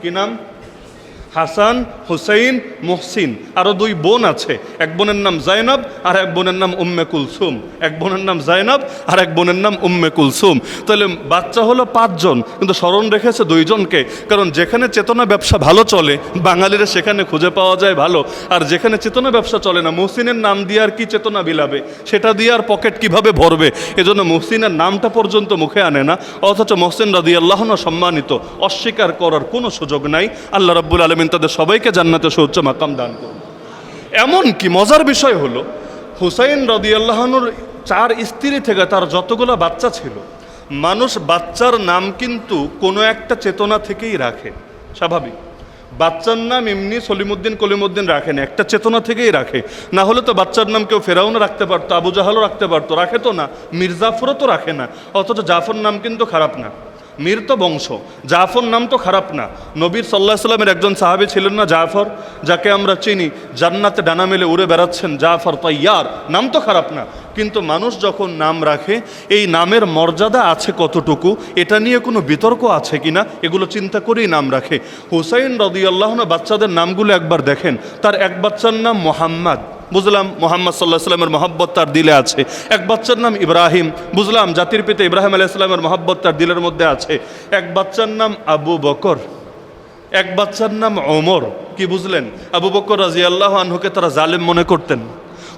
কি নাম? হাসান, হুসাইন, মুহসিন। আরও 2 বোন আছে, এক বোনের নাম জাইনাব আর এক বোনের নাম উম্মে কুলসুম। এক বোনের নাম জাইনাব আর এক বোনের নাম উম্মে কুলসুম। তাহলে বাচ্চা হলো 5 জন, কিন্তু স্মরণ রেখেছে 2 জনকে। কারণ যেখানে চেতনা ব্যবসা ভালো চলে, বাঙালিরা সেখানে খুঁজে পাওয়া যায় ভালো। আর যেখানে চেতনা ব্যবসা চলে না, মুহসিনের নাম দিয়ে আর কি চেতনা বিলাবে, সেটা দিয়ে আর পকেট কিভাবে ভরবে, এজন্য মুহসিনের নামটা পর্যন্ত মুখে আনে না। অথচ মুহসিন রাদিয়াল্লাহু আনহু সম্মানিত, অস্বীকার করার কোনো সুযোগ নাই। আল্লাহ রাব্বুল আলামিন তাদের সবাইকে জান্নাতে সুউচ্চ মাকাম দান করুন। এমন কি মজার বিষয় হলো, হুসাইন রাদিয়াল্লাহু আনহুর 4 স্ত্রী থেকে তার যতগুলো বাচ্চা ছিল, মানুষ বাচ্চার নাম কিন্তু কোনো একটা চেতনা থেকেই রাখে। স্বাভাবিক, বাচ্চার নাম এমনি সলিমুদ্দিন কলিমুদ্দিন রাখে না, একটা চেতনা থেকেই রাখে। না হলে তো বাচ্চার নাম কেউ ফেরাউনও রাখতে পারতো, আবু জাহালও রাখতে পারতো, রাখে তো না। মির্জাফরও তো রাখে না। অথচ জাফর নাম কিন্তু খারাপ না, মীর তো বংশ, জাফর নাম তো খারাপ না। নবীর সাল্লাল্লাহু আলাইহি সাল্লামের একজন সাহাবী ছিলেন না জাফর, যাকে আমরা চিনি, জান্নাতে ডানা মেলে উড়ে বেড়াচ্ছেন, জাফর তাইয়ার, নাম তো খারাপ না। কিন্তু মানুষ যখন নাম রাখে, এই নামের মর্যাদা আছে কতটুকু, এটা নিয়ে কোনো বিতর্ক আছে কিনা, এগুলো চিন্তা করেই নাম রাখে। হুসাইন রাদিয়াল্লাহু আনহু বাচ্চাদের নামগুলো একবার দেখেন। তার এক বাচ্চার নাম মুহাম্মদ, বুঝলাম মুহাম্মদ সাল্লাল্লাহু আলাইহি সাল্লামের মহব্বত তার দিলে আছে। এক বাচ্চার নাম ইব্রাহিম, বুঝলাম জাতির পিতা ইব্রাহিম আলাইহিস সালামের মহব্বত তার দিলের মধ্যে আছে। এক বাচ্চার নাম আবু বকর, এক বাচ্চার নাম ওমর। কি বুঝলেন? আবু বকর রাদিয়াল্লাহু আনহুকে তারা জালেম মনে করতেন,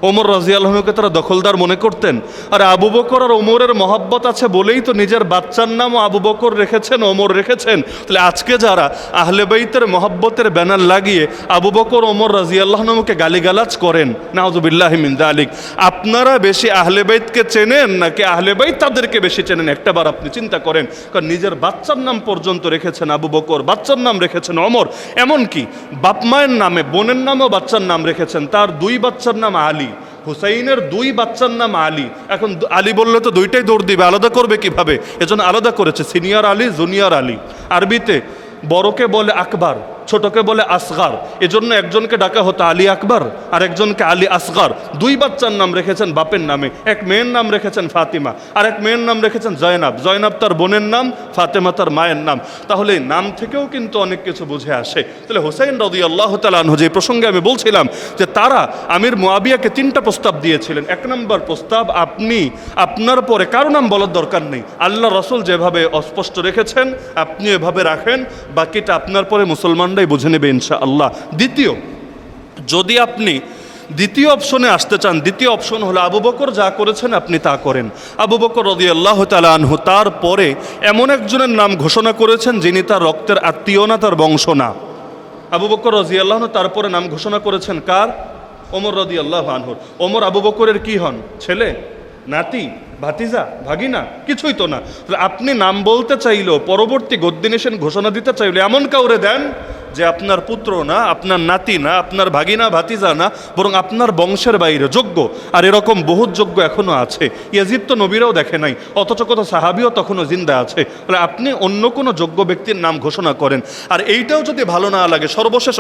ওমর রাদিয়াল্লাহু আনহুকে তারা দখলদার মনে করতেন। আর আবু বকর আর ওমরের মহব্বত আছে বলেই তো নিজের বাচ্চার নামও আবু বকর রেখেছেন, ওমর রেখেছেন। তাহলে আজকে যারা আহলে বাইতের মহব্বতের ব্যানার লাগিয়ে আবু বকর ওমর রাদিয়াল্লাহু আনহুকে গালিগালাজ করেন, নাউযুবিল্লাহি মিন যালিক, আপনারা বেশি আহলে বাইতকে চেনেন নাকি আহলে বাইত তাদেরকে বেশি চেনেন? একটাবার আপনি চিন্তা করেন। কারণ নিজের বাচ্চার নাম পর্যন্ত রেখেছেন আবু বকর, বাচ্চার নাম রেখেছেন ওমর, এমনকি বাপ মায়ের নামে বোনের নামেও বাচ্চার নাম রেখেছেন। তার 2 বাচ্চার নাম আলী, হুসাইনের 2 বাচ্চার নাম আলী। এখন আলী বললে তো দুইটাই দৌড় দিবে, আলাদা করবে কিভাবে? এজন্য আলাদা করেছে, সিনিয়র আলী, জুনিয়র আলী। আরবিতে বড়কে বলে আকবর, ছোটকে বলে আসগার। এজন্য একজনকে ডাকা হতো আলী আকবর আর একজনকে আলী আসগার। 2 বাচ্চার নাম রেখেছেন বাপের নামে। এক মেয়ের নাম রেখেছেন ফাতিমা, আর এক মেয়ের নাম রেখেছেন জয়নাব। জয়নাব তার বোনের নাম, ফাতেমা তার মায়ের নাম। তাহলে নাম থেকেও কিন্তু অনেক কিছু বুঝে আসে। তাহলে হুসাইন রাদিয়াল্লাহু তাআলা আনহু, যে প্রসঙ্গে আমি বলছিলাম যে তারা আমির মুয়াবিয়াকে 3টা প্রস্তাব দিয়েছিলেন। 1 নম্বর প্রস্তাব, আপনি আপনার পরে কারো নাম বলার দরকার নেই, আল্লাহ রাসূল যেভাবে অস্পষ্ট রেখেছেন আপনি এভাবে রাখেন, বাকিটা আপনার পরে মুসলমান বুঝে নেবে ইনশাআল্লাহ। দ্বিতীয়, যদি আপনি দ্বিতীয় অপশনে আসতে চান, দ্বিতীয় অপশন হলো আবু বকর যা করেছেন আপনি তা করেন। আবু বকর রাদিয়াল্লাহু তাআলা আনহু তারপরে এমন একজনের নাম ঘোষণা করেছেন যিনি তার রক্তের আত্মীয় না, তার বংশ না। আবু বকর রাদিয়াল্লাহু আনহু তারপরে নাম ঘোষণা করেছেন কার? ওমর রাদিয়াল্লাহু আনহু। ওমর আবু বকরের কি হন? ছেলে, নাতি, ভাতিজা, ভাগিনা? কিছুই তো না। আপনি নাম বলতে চাইলেও, পরবর্তী গদ্দিনেশন ঘোষণা দিতে চাইলে এমন কাউরে দেন যে আপনার পুত্র না, আপনার নাতি না, আপনার ভাগিনা ভাতিজা না, বরং আপনার বংশের বাইরে যোগ্য। আর এরকম বহুত যোগ্য এখনো আছে। ইয়াজিদ তো নবীরাও দেখে নাই, অথচ কত সাহাবিও তখনও জিন্দা আছে। তাহলে আপনি অন্য কোনো যোগ্য ব্যক্তির নাম ঘোষণা করেন। আর এইটাও যদি ভালো না লাগে, সর্বশেষ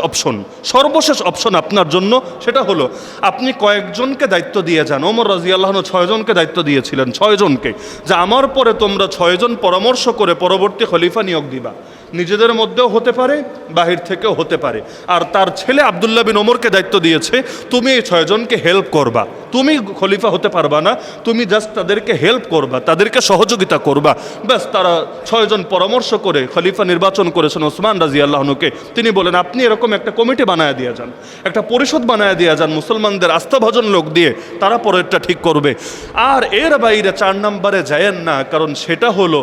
অপশন আপনার জন্য, সেটা হলো আপনি কয়েকজনকে দায়িত্ব দিয়ে যান। ওমর রাদিয়াল্লাহু আনহু 6 জনকে দায়িত্ব দিয়েছিলেন, 6 জনকে, যে আমার পরে তোমরা 6 জন পরামর্শ করে পরবর্তী খলিফা নিয়োগ দিবা। নিজেদের মধ্যেও হতে পারে, বাহির থেকেও হতে পারে। আর তার ছেলে আব্দুল্লাহ বিন ওমরকে দায়িত্ব দিয়েছে, তুমি এই 6 জনকে হেল্প করবা। তুমি খলিফা হতে পারবা না, তুমি জাস্ট তাদেরকে হেল্প করবা, তাদেরকে সহযোগিতা করবা। ব্যাস, তারা 6 জন পরামর্শ করে খলিফা নির্বাচন করেছেন ওসমান রাদিয়াল্লাহু আনহুকে। তিনি বলেন, আপনি এরকম একটা কমিটি বানায় দিয়ে যান, একটা পরিষদ বানায় দিয়ে যান মুসলমানদের আস্থাভাজন লোক দিয়ে, তারা পরেরটা ঠিক করবে। আর এর বাইরে 4 নম্বরে যায়েন না, কারণ সেটা হলো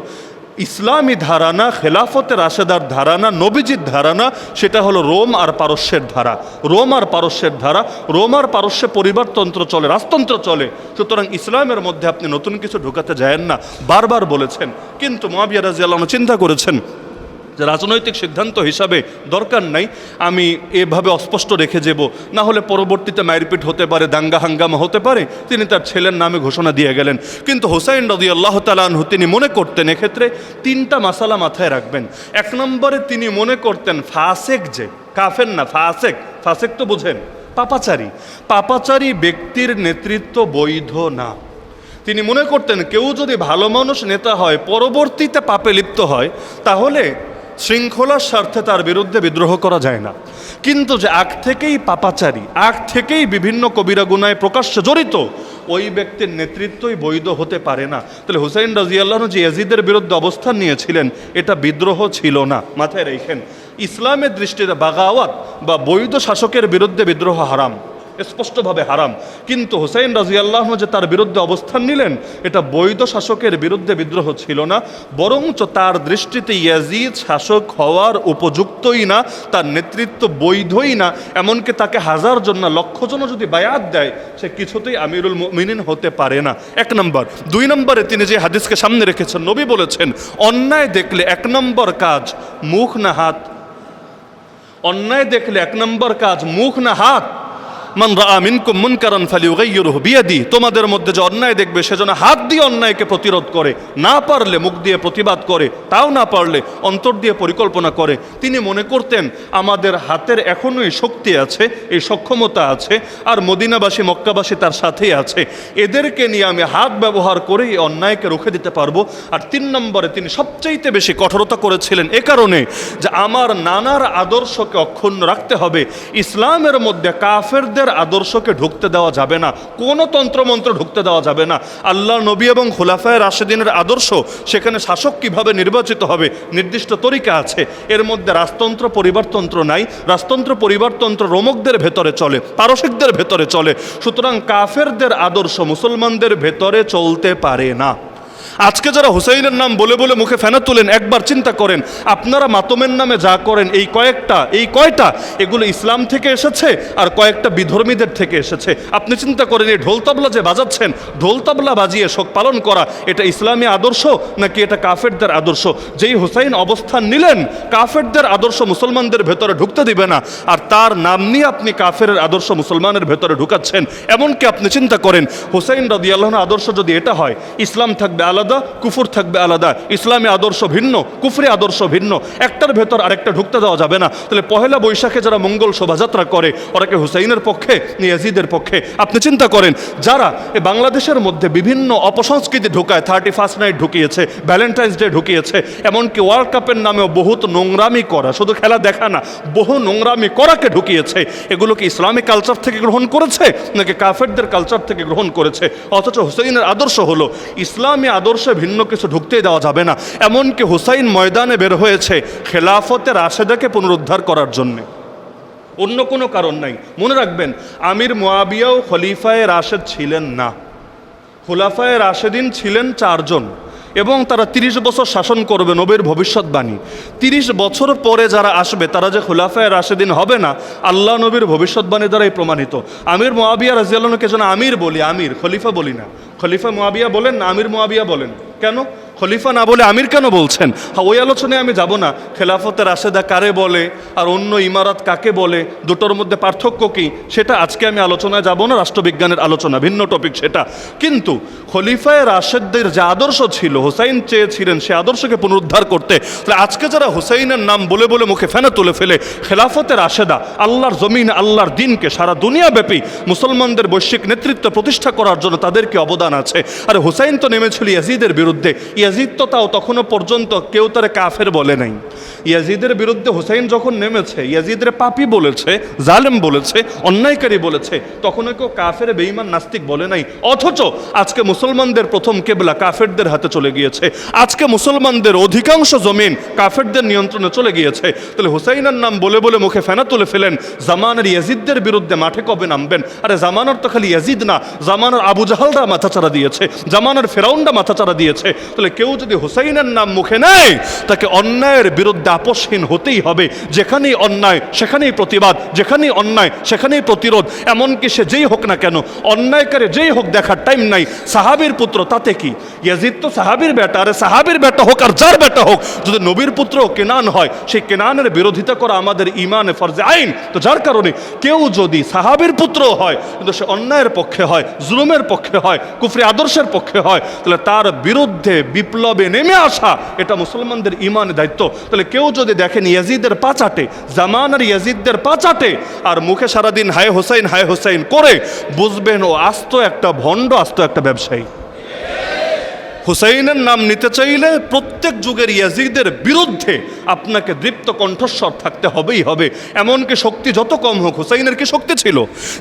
ইসলামী ধারানা, খেলাফতে রাশেদার ধারানা, নবীজির ধারানা, সেটা হলো রোম আর পারস্যের ধারা। রোম আর পারস্যে পরিবারতন্ত্র চলে, রাজতন্ত্র চলে। সুতরাং ইসলামের মধ্যে আপনি নতুন কিছু ঢুকাতে যায়েন না, বারবার বলেছেন। কিন্তু মুআবিয়া রাদিয়াল্লাহু আনহু চিন্তা করেছেন যে রাজনৈতিক সিদ্ধান্ত হিসাবে দরকার নাই, আমি এভাবে অস্পষ্ট রেখে যাব, না হলে পরবর্তীতে মারপিট হতে পারে, দাঙ্গা হাঙ্গামা হতে পারে। তিনি তার ছেলের নামে ঘোষণা দিয়ে গেলেন। কিন্তু হুসাইন রাদিয়াল্লাহু তাআলা আনহু তিনি মনে করতেন এক্ষেত্রে 3টা মাসালা মাথায় রাখবেন। 1 নম্বরে তিনি মনে করতেন ফাসেক, যে কাফের না, ফাসেক তো বুঝেন, পাপাচারী ব্যক্তির নেতৃত্ব বৈধ না। তিনি মনে করতেন কেউ যদি ভালো মানুষ নেতা হয়, পরবর্তীতে পাপে লিপ্ত হয়, তাহলে শৃঙ্খলার স্বার্থে তার বিরুদ্ধে বিদ্রোহ করা যায় না। কিন্তু যে আগ থেকেই পাপাচারী, আগ থেকেই বিভিন্ন কবিরা গুনায় প্রকাশ্যে জড়িত, ওই ব্যক্তির নেতৃত্বই বৈধ হতে পারে না। তাহলে হুসাইন রাদিয়াল্লাহু আনহু যে ইয়াজিদের বিরুদ্ধে অবস্থান নিয়েছিলেন, এটা বিদ্রোহ ছিল না, মাথায় রেখেন। ইসলামের দৃষ্টিতে বাগাওয়াত বা বৈধ শাসকের বিরুদ্ধে বিদ্রোহ হারাম, স্পষ্টভাবে হারাম। কিন্তু হুসাইন রাদিয়াল্লাহু আনহু যে তার বিরুদ্ধে অবস্থান নিলেন, এটা বৈধ শাসকের বিরুদ্ধে বিদ্রোহ ছিল না, বরঞ্চ তার দৃষ্টিতে ইয়াজিদ শাসক হওয়ার উপযুক্তই না, তার নেতৃত্ব বৈধই না। এমনকি তাকে 1000 জন না 1,00,000 জনও যদি বায়াত দেয়, সে কিছুতেই আমিরুল মুমিনিন হতে পারে না। 1 নম্বর। 2 নম্বরে তিনি যে হাদিসকে সামনে রেখেছেন, নবী বলেছেন অন্যায় দেখলে 1 নম্বর কাজ মুখ না হাত। অন্যায় দেখলে 1 নম্বর কাজ মুখ না হাত। মান রাআ মিনকুম মুনকারান ফালিয়ুগাইয়িরহু বিয়াদি, তোমাদের মধ্যে যে অন্যায় দেখবে সেজন্য হাত দিয়ে অন্যায়কে প্রতিরোধ করে, না পারলে মুখ দিয়ে প্রতিবাদ করে, তাও না পারলে অন্তর দিয়ে পরিকল্পনা করে। তিনি মনে করতেন আমাদের হাতের এখনো এই শক্তি আছে, এই সক্ষমতা আছে, আর মদিনাবাসী মক্কাবাসী তার সাথেই আছে। এদেরকে নিয়ে আমি হাত ব্যবহার করে এই অন্যায়কে রুখে দিতে পারবো। আর 3 নম্বরে তিনি সবচাইতে বেশি কঠোরতা করেছিলেন এ কারণে যে আমার নানার আদর্শকে অক্ষুণ্ণ রাখতে হবে। ইসলামের মধ্যে কাফেরদের হুসাইনের আদর্শকে ঢুকতে দেওয়া যাবে না, কোনো তন্ত্রমন্ত্র ঢুকতে দেওয়া যাবে না। আল্লাহ নবী এবং খোলাফায়ে রাশেদিনের আদর্শ, সেখানে শাসক কিভাবে নির্বাচিত হবে নির্দিষ্ট তরিকা আছে। এর মধ্যে রাজতন্ত্র পরিবারতন্ত্র নাই। রাজতন্ত্র পরিবারতন্ত্র রোমকদের ভেতরে চলে, পারসিকদের ভেতরে চলে। সুতরাং কাফেরদের আদর্শ মুসলমানদের ভেতরে চলতে পারে না। আজকে যারা হুসাইনের নাম বলে বলে মুখে ফেনা তোলেন, একবার চিন্তা করেন আপনারা মাতমের নামে যা করেন, এই কয়টা এগুলো ইসলাম থেকে এসেছে আর কয়েকটা বিধর্মীদের থেকে এসেছে। আপনি চিন্তা করেন এই ঢোল তাবলা যে বাজাচ্ছেন, ঢোল তাবলা বাজিয়ে শোক পালন করা, এটা ইসলামী আদর্শ নাকি এটা কাফেরদের আদর্শ? যেই হুসাইন অবস্থান নিলেন, কাফেরদের আদর্শ মুসলমানদের ভেতরে ঢুকতে দিবে না, আর তার নাম নিয়ে আপনি কাফের আদর্শ মুসলমানের ভেতরে ঢুকাচ্ছেন। এমনকি আপনি চিন্তা করেন হুসাইন রাদিয়াল্লাহু আনহু আদর্শ যদি এটা হয়, ইসলাম থাকবে আলাদা, কুফর থাকবে আলাদা, ইসলামী আদর্শ ভিন্ন, কুফরি আদর্শ ভিন্ন, একটার ভেতর আরেকটা ঢুকতে দেওয়া যাবে না। তাহলে পহেলা বৈশাখে যারা মঙ্গল শোভাযাত্রা করে, ওরা কি হুসাইনের পক্ষে না ইয়াজিদের পক্ষে? আপনি চিন্তা করেন যারা বাংলাদেশের মধ্যে বিভিন্ন অপসংস্কৃতি ঢুকায়, 31st নাইট ঢুকিয়েছে, ভ্যালেন্টাইন্স ডে ঢুকিয়েছে, এমনকি ওয়ার্ল্ড কাপের নামেও বহুত নোংরামি করা, শুধু খেলা দেখা না, বহু নোংরামি করাকে ঢুকিয়েছে। এগুলো কি ইসলামিক কালচার থেকে গ্রহণ করেছে নাকি কাফেরদের কালচার থেকে গ্রহণ করেছে? অথচ হুসাইনের আদর্শ হলো ইসলামী আদর্শে ভিন্ন কিছু ঢুকতেই দেওয়া যাবে না। এমনকি হুসাইন ময়দানে বের হয়েছে খেলাফতে রাশেদাকে পুনরুদ্ধার করার জন্যে, অন্য কোনো কারণ নাই। মনে রাখবেন আমির মুয়াবিয়াও খলিফায়ে রাশেদ ছিলেন না, খুলাফায়ে রাশেদিন ছিলেন 4 জন, এবং তারা 30 বছর শাসন করবে, নবীর ভবিষ্যৎবাণী। 30 বছর পরে যারা আসবে তারা যে খুলাফায়ে রাশেদিন হবে না, আল্লাহ নবীর ভবিষ্যৎবাণী দ্বারাই প্রমাণিত। আমির মুয়াবিয়া রাদিয়াল্লাহু আনহুকে যেন আমির বলি, আমির, খলিফা বলি না। খলিফা মুয়াবিয়া বলেন না, আমির মুয়াবিয়া বলেন। কেন খলিফা না বলে আমির কেন বলছেন? হ্যাঁ, ওই আলোচনায় আমি যাব না, খেলাফতে রাশেদা কারে বলে আর অন্য ইমারত কাকে বলে, দুটোর মধ্যে পার্থক্য কী, সেটা আজকে আমি আলোচনায় যাব না, রাষ্ট্রবিজ্ঞানের আলোচনা, ভিন্ন টপিক সেটা। কিন্তু খলিফায়ে রাশেদদের যে আদর্শ ছিল, হুসাইন চেয়েছিলেন সে আদর্শকে পুনরুদ্ধার করতে। তাহলে আজকে যারা হুসাইনের নাম বলে বলে মুখে ফেনা তুলে ফেলে, খেলাফতে রাশেদা আল্লাহর জমিন, আল্লাহর দিনকে সারা দুনিয়াব্যাপী মুসলমানদের বৈশ্বিক নেতৃত্ব প্রতিষ্ঠা করার জন্য তাদের কি অবদান আছে? আর হুসাইন তো নেমেছিল ইয়াজিদের বিরুদ্ধে। ইয়াজিদ তো তাও তখনও পর্যন্ত কেউ তারে কাফের বলে নাই। ইয়াজিদের বিরুদ্ধে হুসাইন যখন নেমেছে, ইয়াজিদের পাপী বলেছে, জালেম বলেছে, অন্যায়কারী বলেছে, তখনও কেউ কাফের, বেঈমান, নাস্তিক বলে নাই। অথচ আজকে মুসলমানদের প্রথম কেবলা কাফেরদের হাতে চলে গিয়েছে। আজকে মুসলমানদের অধিকাংশ জমিন কাফেরদের নিয়ন্ত্রণে চলে গিয়েছে। তাহলে হুসাইনের নাম বলে বলে মুখে ফেনা তুলে ফেলেন, জামানের ইয়াজিদদের বিরুদ্ধে মাঠে কবে নামবেন? আরে জামানার তো খালি ইয়াজিদ না, জামানার আবু জাহালরা মাথাচাড়া দিয়েছে, জামানার ফেরাউনরা মাথাচাড়া দিয়েছে। তাহলে কেউ যদি হুসাইনের নাম মুখে নেয়, তাকে অন্যায়ের বিরুদ্ধে আপোষহীন হতেই হবে। যেখানেই অন্যায় সেখানেই প্রতিবাদ, যেখানেই অন্যায় সেখানেই প্রতিরোধ। এমনকি সে যেই হোক না কেন, অন্যায়কারী যেই হোক, দেখার টাইম নাই। সাহাবীর পুত্র তাতে কি? ইয়াজিদ তো সাহাবীর বেটা, আরে সাহাবীর বেটা হোক আর যার বেটা হোক, যদি নবীর পুত্র কেনান হয়, সেই কেনানের বিরোধিতা করা আমাদের ইমানে ফরজে আইন। তো যার কারণে কেউ যদি সাহাবীর পুত্র হয় কিন্তু সে অন্যায়ের পক্ষে হয়, জুলুমের পক্ষে হয়, কুফরি আদর্শের পক্ষে হয়, তাহলে তার বিরুদ্ধে বিপ্লবে নেমে আসা এটা মুসলমানদের ইমানের দায়িত্ব। তাহলে কেউ যদি দেখেন ইয়াজিদের পা চাটে, জামানার ইয়াজিদদের পা চাটে, আর মুখে সারাদিন হায় হোসাইন করে, বুঝবেন ও আস্ত একটা ভণ্ড, আস্ত একটা ব্যবসায়ী। হুসাইনের নাম নিতে চাইলে প্রত্যেক যুগের ইয়াজিদের বিরুদ্ধে আপনাকে দৃপ্ত কণ্ঠস্বর থাকতে হবেই হবে। এমনকি শক্তি যত কম হোক, হুসাইনের কি শক্তি ছিল?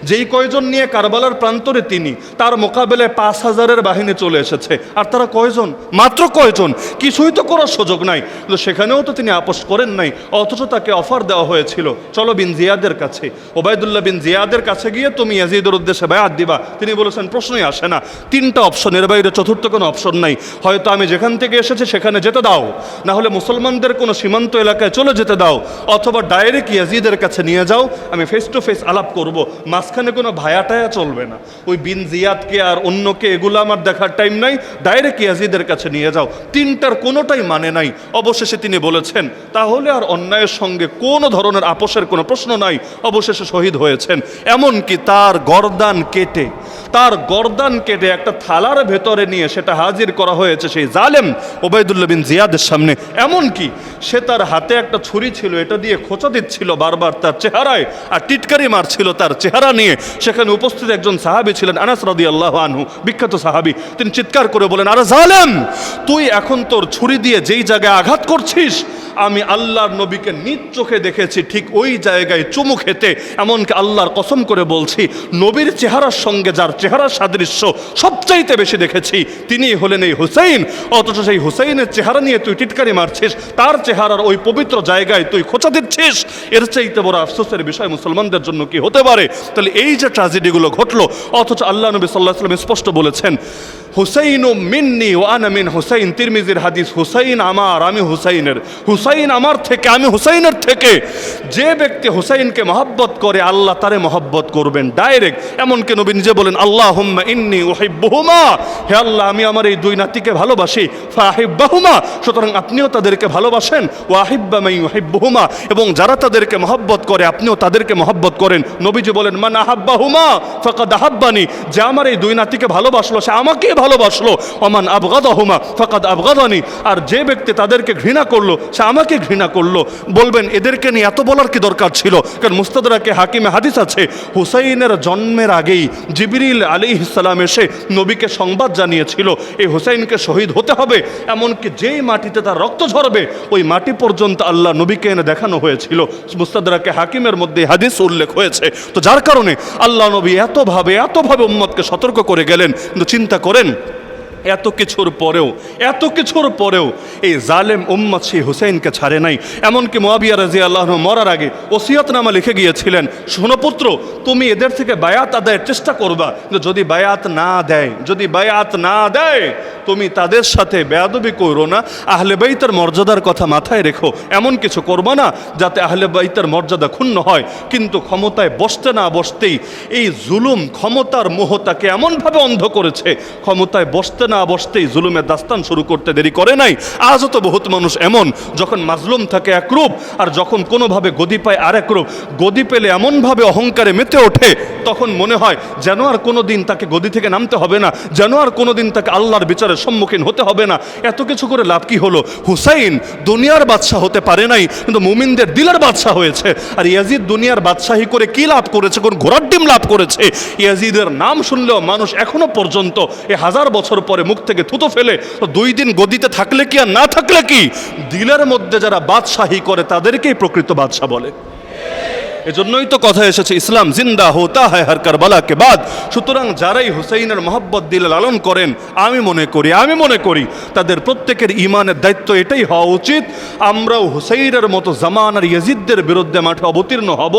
যেই কয়জন নিয়ে কারবালার প্রান্তরে তিনি, তার মোকাবেলায় 5000-এর বাহিনী চলে এসেছে, আর তারা কয়জন? মাত্র কয়জন? কিছুই তো করার সুযোগ নাই। কিন্তু সেখানেও তো তিনি আপোষ করেন নাই। অথচ তাকে অফার দেওয়া হয়েছিল, চলো বিন জিয়াদের কাছে, ওবায়দুল্লাহ বিন জিয়াদের কাছে গিয়ে তুমি ইয়াজিদের উদ্দেশ্যে বায়াত দিবা। তিনি বলেছেন প্রশ্নই আসে না। 3টা অপশন, এর বাইরে চতুর্থ কোনো অপশন নাই। হয়তো আমি যেখান থেকে এসেছি সেখানে যেতে দাও, না হলে মুসলমানদের কোনো সীমান্ত এলাকায় চলে যেতে দাও, অথবা ডাইরেক্ট ইয়াজিদের কাছে নিয়ে যাও, আমি ফেস টু ফেস আলাপ করব। মাঝখানে কোনো ভায়াটায়া চলবে না। ওই বিন জিয়াদকে আর অন্যকে এগুলো আমার দেখার টাইম নাই, ডাইরেক্ট ইয়াজিদের কাছে নিয়ে যাও। 3টার কোনোটাই মানে নাই। অবশেষে তিনি বলেছেন তাহলে আর অন্যায়ের সঙ্গে কোনো ধরনের আপোষের কোনো প্রশ্ন নাই। অবশেষে শহীদ হয়েছেন। এমনকি তার গর্দান কেটে একটা থালার ভেতরে নিয়ে সেটা হাজির করা হয়েছে সেই জালেম ওবায়দুল্লাহ বিন জিয়াদের সামনে। এমনকি সে তার হাতে একটা ছুরি ছিল, এটা দিয়ে খোঁচা দিচ্ছিল বারবার তার চেহারায়, আর টিটকারি মারছিল তার চেহারা নিয়ে। সেখানে উপস্থিত একজন সাহাবী ছিলেন, আনাস রাদিয়াল্লাহু আনহু, বিখ্যাত সাহাবী। তিনি চিৎকার করে বলেন, আরে জালেম, তুই এখন তোর ছুরি দিয়ে যেই জায়গায় আঘাত করছিস, আমি আল্লাহর নবীকে নিজ চোখে দেখেছি ঠিক ওই জায়গায় চুমু খেতে, এমনকি আল্লাহর কসম করে বলছি নবীর চেহারার সঙ্গে যার চেহারার সাদৃশ্য সবচাইতে বেশি দেখেছি তিনি হলেন এই হুসাইন। অথচ সেই হুসাইনের চেহারা নিয়ে তুই টিটকারি মারছিস, তার চেহারার ওই পবিত্র জায়গায় তুই খোঁচা দিচ্ছিস, এর চাইতে বড় আফসোসের বিষয় মুসলমানদের জন্য কি হতে পারে? তাহলে এই যে ট্র্যাজেডিগুলো ঘটলো, অথচ আল্লাহ নবী সাল্লাল্লাহু আলাইহি ওয়াসাল্লাম স্পষ্ট বলেছেন হুসাইন মিন্নি ওয়া আনা মিন হুসাইন, তিরমিজির হাদিস, হুসাইন আমার, আমি হুসাইনের, হুসাইন আমার থেকে, আমি হুসাইনের থেকে। যে ব্যক্তি হুসাইনকে মহব্বত করে আল্লাহ তারে মহব্বত করবেন ডাইরেক্ট। এমনকি নবী নিজে বলেন আল্লাহুম্মা ইন্নী উহিব্বুহুমা, হে আল্লাহ আমি আমার এই দুই নাতিকে ভালোবাসি, ফাহিব্বাহুমা, সুতরাং আপনিও তাদেরকে ভালোবাসেন, ওয়াহিব্বা মান ইউহিব্বুহুমা, এবং যারা তাদেরকে মহব্বত করে আপনিও তাদেরকে মহব্বত করেন। নবীজি বলেন মান আহাব্বাহুমা ফাকাদ আহাব্বানি, যে আমার এই দুই নাতিকে ভালোবাসলো সে আমাকে ভালোবাসলো, ওমান আবগাদাহুমা ফাকাদ আবগাদানি, আর যে ব্যক্তি তাদেরকে ঘৃণা করলো সে আমাকে ঘৃণা করলো। বলবেন এদেরকে নিয়ে এত বলার কি দরকার ছিল? কারণ মুস্তাদরাকে হাকিমে হাদিস আছে হুসাইনের জন্মের আগেই জিবরিল আলাইহিস সালাম এসে নবীকে সংবাদ জানিয়েছিল এই হুসাইনকে শহীদ হতে হবে, এমনকি যেই মাটিতে তার রক্ত ঝরবে ওই মাটি পর্যন্ত আল্লাহ নবীকে এনে দেখানো হয়েছিল। মুস্তাদরাকে হাকিমের মধ্যে হাদিস উল্লেখ হয়েছে। তো যার কারণে আল্লাহ নবী এতভাবে উম্মতকে সতর্ক করে গেলেন। কিন্তু চিন্তা করেন এত কিছুর পরেও এই জালেম উম্মত সেই হুসাইনকে ছাড়ে নাই। এমনকি মুআবিয়া রাদিয়াল্লাহু আনহু মরার আগে ওসিয়তনামা লিখে গিয়েছিলেন, শোনো পুত্র তুমি এদের থেকে বায়াত আদায়ের চেষ্টা করবা, যদি বায়াত না দেয় তুমি তাদের সাথে বেয়াদবি করো না, আহলে বাইতের মর্যাদার কথা মাথায় রেখো, এমন কিছু করবা না যাতে আহলে বাইতের মর্যাদা ক্ষুণ্ণ হয়। কিন্তু ক্ষমতায় বসতে না বসতেই এই জুলুম ক্ষমতার মোহ তাকে এমনভাবে অন্ধ করেছে, ক্ষমতায় বসতে না বসতেই জুলুমের দাস্তান শুরু করতে দেরি করে নাই। আজও তো বহুত মানুষ এমন যখন মাজলুম থাকে এক রূপ, আর যখন কোনোভাবে গদি পায় আরেক রূপ। গদি পেলে এমনভাবে অহংকারে মেতে ওঠে তখন মনে হয় যেন আর কোনো দিন তাকে গদি থেকে নামতে হবে না, যেন আর কোনো দিন তাকে আল্লাহর বিচারের সম্মুখীন হতে হবে না। এত কিছু করে লাভ কি হলো? হুসাইন দুনিয়ার বাদশাহ হতে পারে নাই, কিন্তু মুমিনদের দিলের বাদশাহ হয়েছে। আর ইয়াজিদ দুনিয়ার বাদশাহী করে কি লাভ করেছে? কোন ঘোড়ার ডিম লাভ করেছে। ইয়াজিদের নাম শুনলেও মানুষ এখনো পর্যন্ত 1000 বছর পরে মুখ থেকে থুতো ফেলে। তো 2 দিন গদিতে থাকলে কি আর না থাকলে কি, দিলের মধ্যে যারা বাদশাহী করে তাদেরকেই প্রকৃত বাদশাহ বলে। এজন্যই তো কথা এসেছে ইসলাম জিন্দা হোতা হয় হর কারবালা কে বাদ। সুতরাং যারাই হুসাইনের মহব্বত দিলে লালন করেন আমি মনে করি তাদের প্রত্যেকের ইমানের দায়িত্ব এটাই হওয়া উচিত, আমরাও হুসাইনের মতো জামানার ইয়াজিদদের বিরুদ্ধে মাঠে অবতীর্ণ হব,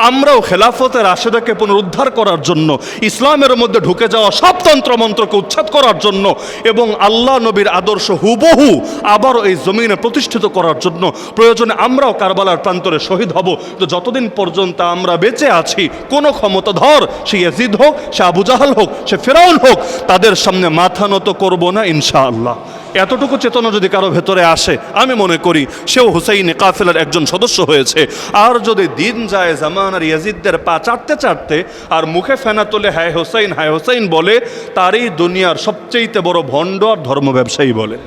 আমরাও খেলাফতের রাশেদাকে পুনরুদ্ধার করার জন্য, ইসলামের মধ্যে ঢুকে যাওয়া সব তন্ত্রমন্ত্রকে উচ্ছেদ করার জন্য এবং আল্লাহ নবীর আদর্শ হুবহু আবারও এই জমিনে প্রতিষ্ঠিত করার জন্য প্রয়োজনে আমরাও কারবালার প্রান্তরে শহীদ হব। তো যতদিন পর্যন্ত আমরা বেঁচে আছি কোনো ক্ষমতাধর, সে ইয়াজিদ হোক, সে আবু জাহাল হোক, সে ফিরআউন হোক, তাদের সামনে মাথা নত করব না ইনশাআল্লাহ। এতটুকু চেতনা যদি কারো ভেতরে আসে আমি মনে করি সেও হুসাইনি কাফেলার একজন সদস্য হয়েছে। আর যদি দিন যায় জামানার ইয়াজিদদের পা চাটতে আর মুখে ফেনা তোলে হায় হোসাইন বলে, তারই দুনিয়ার সবচেয়ে বড় ভণ্ড আর ধর্ম ব্যবসায়ী বলে।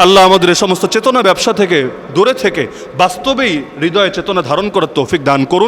আল্লাহ আমাদের এই সমস্ত চেতনা ব্যবসা থেকে দূরে থেকে বাস্তবেই হৃদয়ে চেতনা ধারণ করার তৌফিক দান করুন।